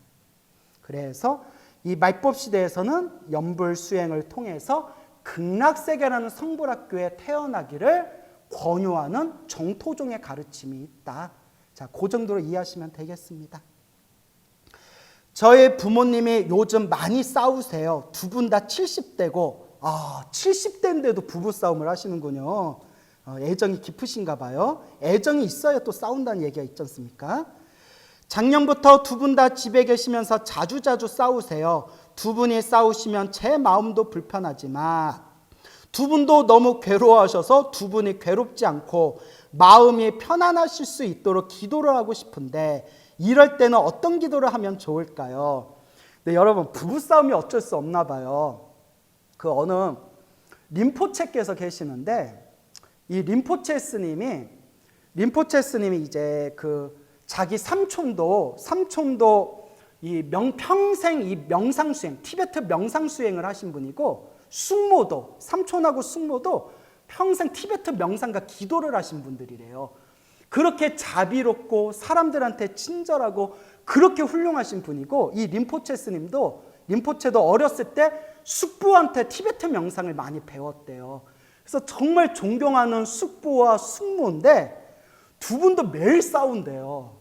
그래서 이 말법 시대에서는 연불 수행을 통해서 극락세계라는 성불학교에 태어나기를 권유하는 정토종의 가르침이 있다. 자, 그 정도로 이해하시면 되겠습니다. 저의 부모님이 요즘 많이 싸우세요. 두 분 다 70대고 70대인데도 부부싸움을 하시는군요. 애정이 깊으신가 봐요. 애정이 있어야 또 싸운다는 얘기가 있지 않습니까? 작년부터 두 분 다 집에 계시면서 자주자주 싸우세요. 두 분이 싸우시면 제 마음도 불편하지만 두 분도 너무 괴로워하셔서 두 분이 괴롭지 않고 마음이 편안하실 수 있도록 기도를 하고 싶은데 이럴 때는 어떤 기도를 하면 좋을까요? 네, 여러분 부부싸움이 어쩔 수 없나 봐요. 그 어느 림포체께서 계시는데 이 림포체 스님이 이제 그 자기 삼촌도 평생 이 명상 수행, 티베트 명상 수행을 하신 분이고 삼촌하고 숙모도 평생 티베트 명상과 기도를 하신 분들이래요. 그렇게 자비롭고 사람들한테 친절하고 그렇게 훌륭하신 분이고 이 림포체 스님도 림포체도 어렸을 때 숙부한테 티베트 명상을 많이 배웠대요. 그래서 정말 존경하는 숙부와 숙모인데 두 분도 매일 싸운대요.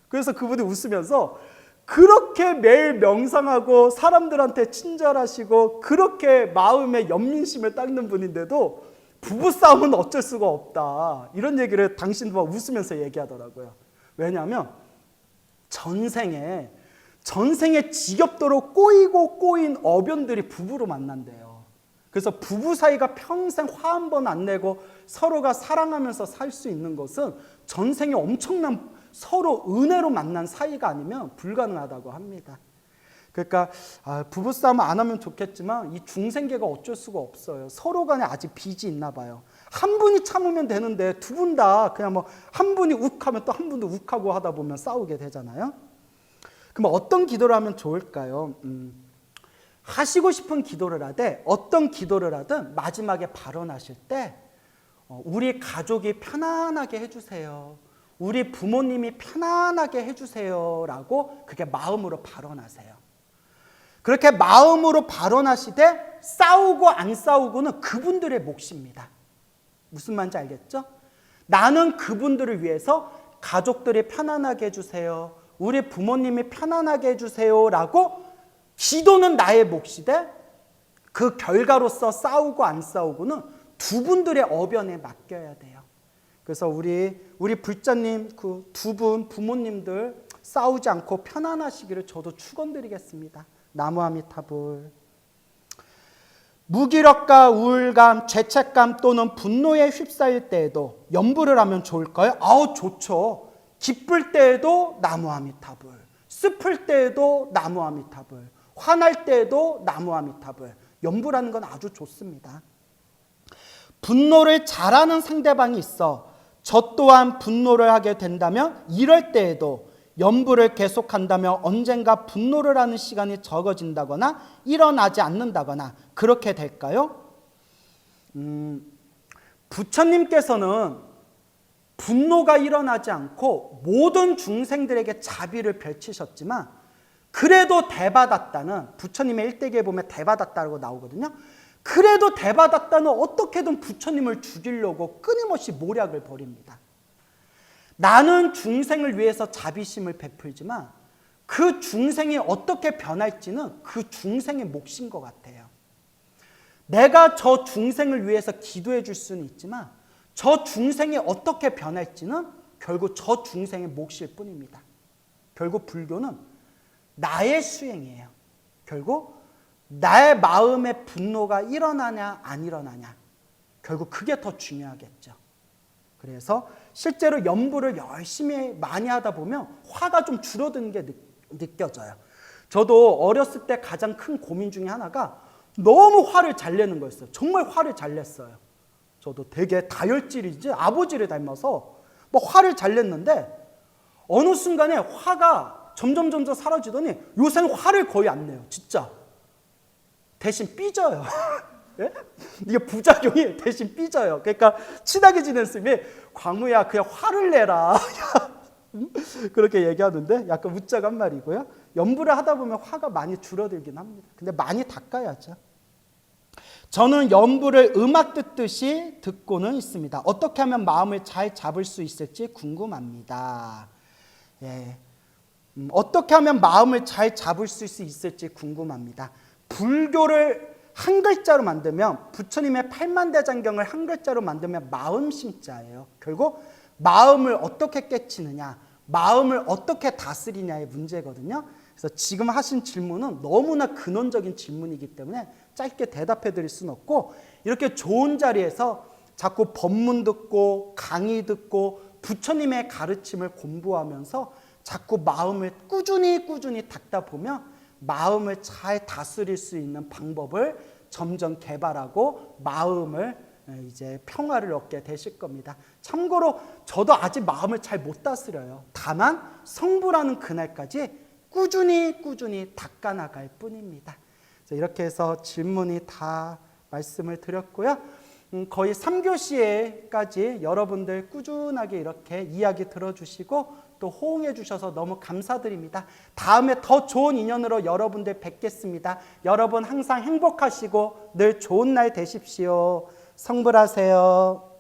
그래서 그분이 웃으면서 그렇게 매일 명상하고 사람들한테 친절하시고 그렇게 마음의 연민심을 닦는 분인데도 부부싸움은 어쩔 수가 없다. 이런 얘기를 당신도 막 웃으면서 얘기하더라고요. 왜냐하면 전생에 지겹도록 꼬인 어변들이 부부로 만난대요. 그래서 부부 사이가 평생 화 한 번 안 내고 서로가 사랑하면서 살 수 있는 것은 전생에 엄청난 서로 은혜로 만난 사이가 아니면 불가능하다고 합니다. 그러니까 부부싸움 안 하면 좋겠지만 이 중생계가 어쩔 수가 없어요. 서로 간에 아직 빚이 있나 봐요. 한 분이 참으면 되는데 두 분 다 그냥 뭐 한 분이 욱하면 또 한 분도 욱하고 하다 보면 싸우게 되잖아요. 그럼 어떤 기도를 하면 좋을까요? 하시고 싶은 기도를 하되 어떤 기도를 하든 마지막에 발언하실 때 우리 가족이 편안하게 해주세요. 우리 부모님이 편안하게 해주세요 라고 그게 마음으로 발언하세요. 그렇게 마음으로 발언하시되 싸우고 안 싸우고는 그분들의 몫입니다. 무슨 말인지 알겠죠? 나는 그분들을 위해서 가족들이 편안하게 해주세요. 우리 부모님이 편안하게 해주세요 라고 기도는 나의 몫이되 그 결과로서 싸우고 안 싸우고는 두 분들의 어변에 맡겨야 돼요. 그래서 우리 불자님 그 두 분 부모님들 싸우지 않고 편안하시기를 저도 축원드리겠습니다. 나무아미타불. 무기력과 우울감, 죄책감 또는 분노에 휩싸일 때에도 염불을 하면 좋을까요? 좋죠. 기쁠 때에도 나무아미타불, 슬플 때에도 나무아미타불, 화날 때에도 나무아미타불. 염불하는 건 아주 좋습니다. 분노를 잘하는 상대방이 있어 저 또한 분노를 하게 된다면 이럴 때에도 염불을 계속한다면 언젠가 분노를 하는 시간이 적어진다거나 일어나지 않는다거나 그렇게 될까요? 부처님께서는 분노가 일어나지 않고 모든 중생들에게 자비를 펼치셨지만 그래도 대받았다는 부처님의 일대기에 보면 대받았다고 나오거든요. 그래도 대받았다는 어떻게든 부처님을 죽이려고 끊임없이 모략을 벌입니다. 나는 중생을 위해서 자비심을 베풀지만 그 중생이 어떻게 변할지는 그 중생의 몫인 것 같아요. 내가 저 중생을 위해서 기도해 줄 수는 있지만 저 중생이 어떻게 변할지는 결국 저 중생의 몫일 뿐입니다. 결국 불교는 나의 수행이에요. 결국 나의 마음의 분노가 일어나냐 안 일어나냐 결국 그게 더 중요하겠죠. 그래서 실제로 염불을 열심히 많이 하다 보면 화가 좀 줄어드는 게 느껴져요. 저도 어렸을 때 가장 큰 고민 중에 하나가 너무 화를 잘 내는 거였어요. 정말 화를 잘 냈어요. 저도 되게 다혈질이지 아버지를 닮아서 뭐 화를 잘 냈는데 어느 순간에 화가 점점 사라지더니 요새는 화를 거의 안 내요. 진짜. 대신 삐져요. 예? 이게 부작용이 대신 삐져요. 그러니까 친하게 지낸 스님이 광우야 그냥 화를 내라. 그렇게 얘기하는데 약간 웃자간 말이고요. 염불을 하다 보면 화가 많이 줄어들긴 합니다. 근데 많이 닦아야죠. 저는 염불을 음악 듣듯이 듣고는 있습니다. 어떻게 하면 마음을 잘 잡을 수 있을지 궁금합니다. 예. 어떻게 하면 마음을 잘 잡을 수 있을지 궁금합니다. 불교를 한 글자로 만들면 부처님의 팔만대장경을 한 글자로 만들면 마음심자예요. 결국 마음을 어떻게 깨치느냐, 마음을 어떻게 다스리냐의 문제거든요. 그래서 지금 하신 질문은 너무나 근원적인 질문이기 때문에 짧게 대답해 드릴 수는 없고, 이렇게 좋은 자리에서 자꾸 법문 듣고 강의 듣고 부처님의 가르침을 공부하면서 자꾸 마음을 꾸준히 닦다 보면 마음을 잘 다스릴 수 있는 방법을 점점 개발하고 마음을 이제 평화를 얻게 되실 겁니다. 참고로 저도 아직 마음을 잘 못 다스려요. 다만 성불하는 그날까지 꾸준히 닦아나갈 뿐입니다. 이렇게 해서 질문이 다 말씀을 드렸고요. 거의 3교시에까지 여러분들 꾸준하게 이렇게 이야기 들어주시고 또 호응해 주셔서 너무 감사드립니다. 다음에 더 좋은 인연으로 여러분들 뵙겠습니다. 여러분 항상 행복하시고 늘 좋은 날 되십시오. 성불하세요.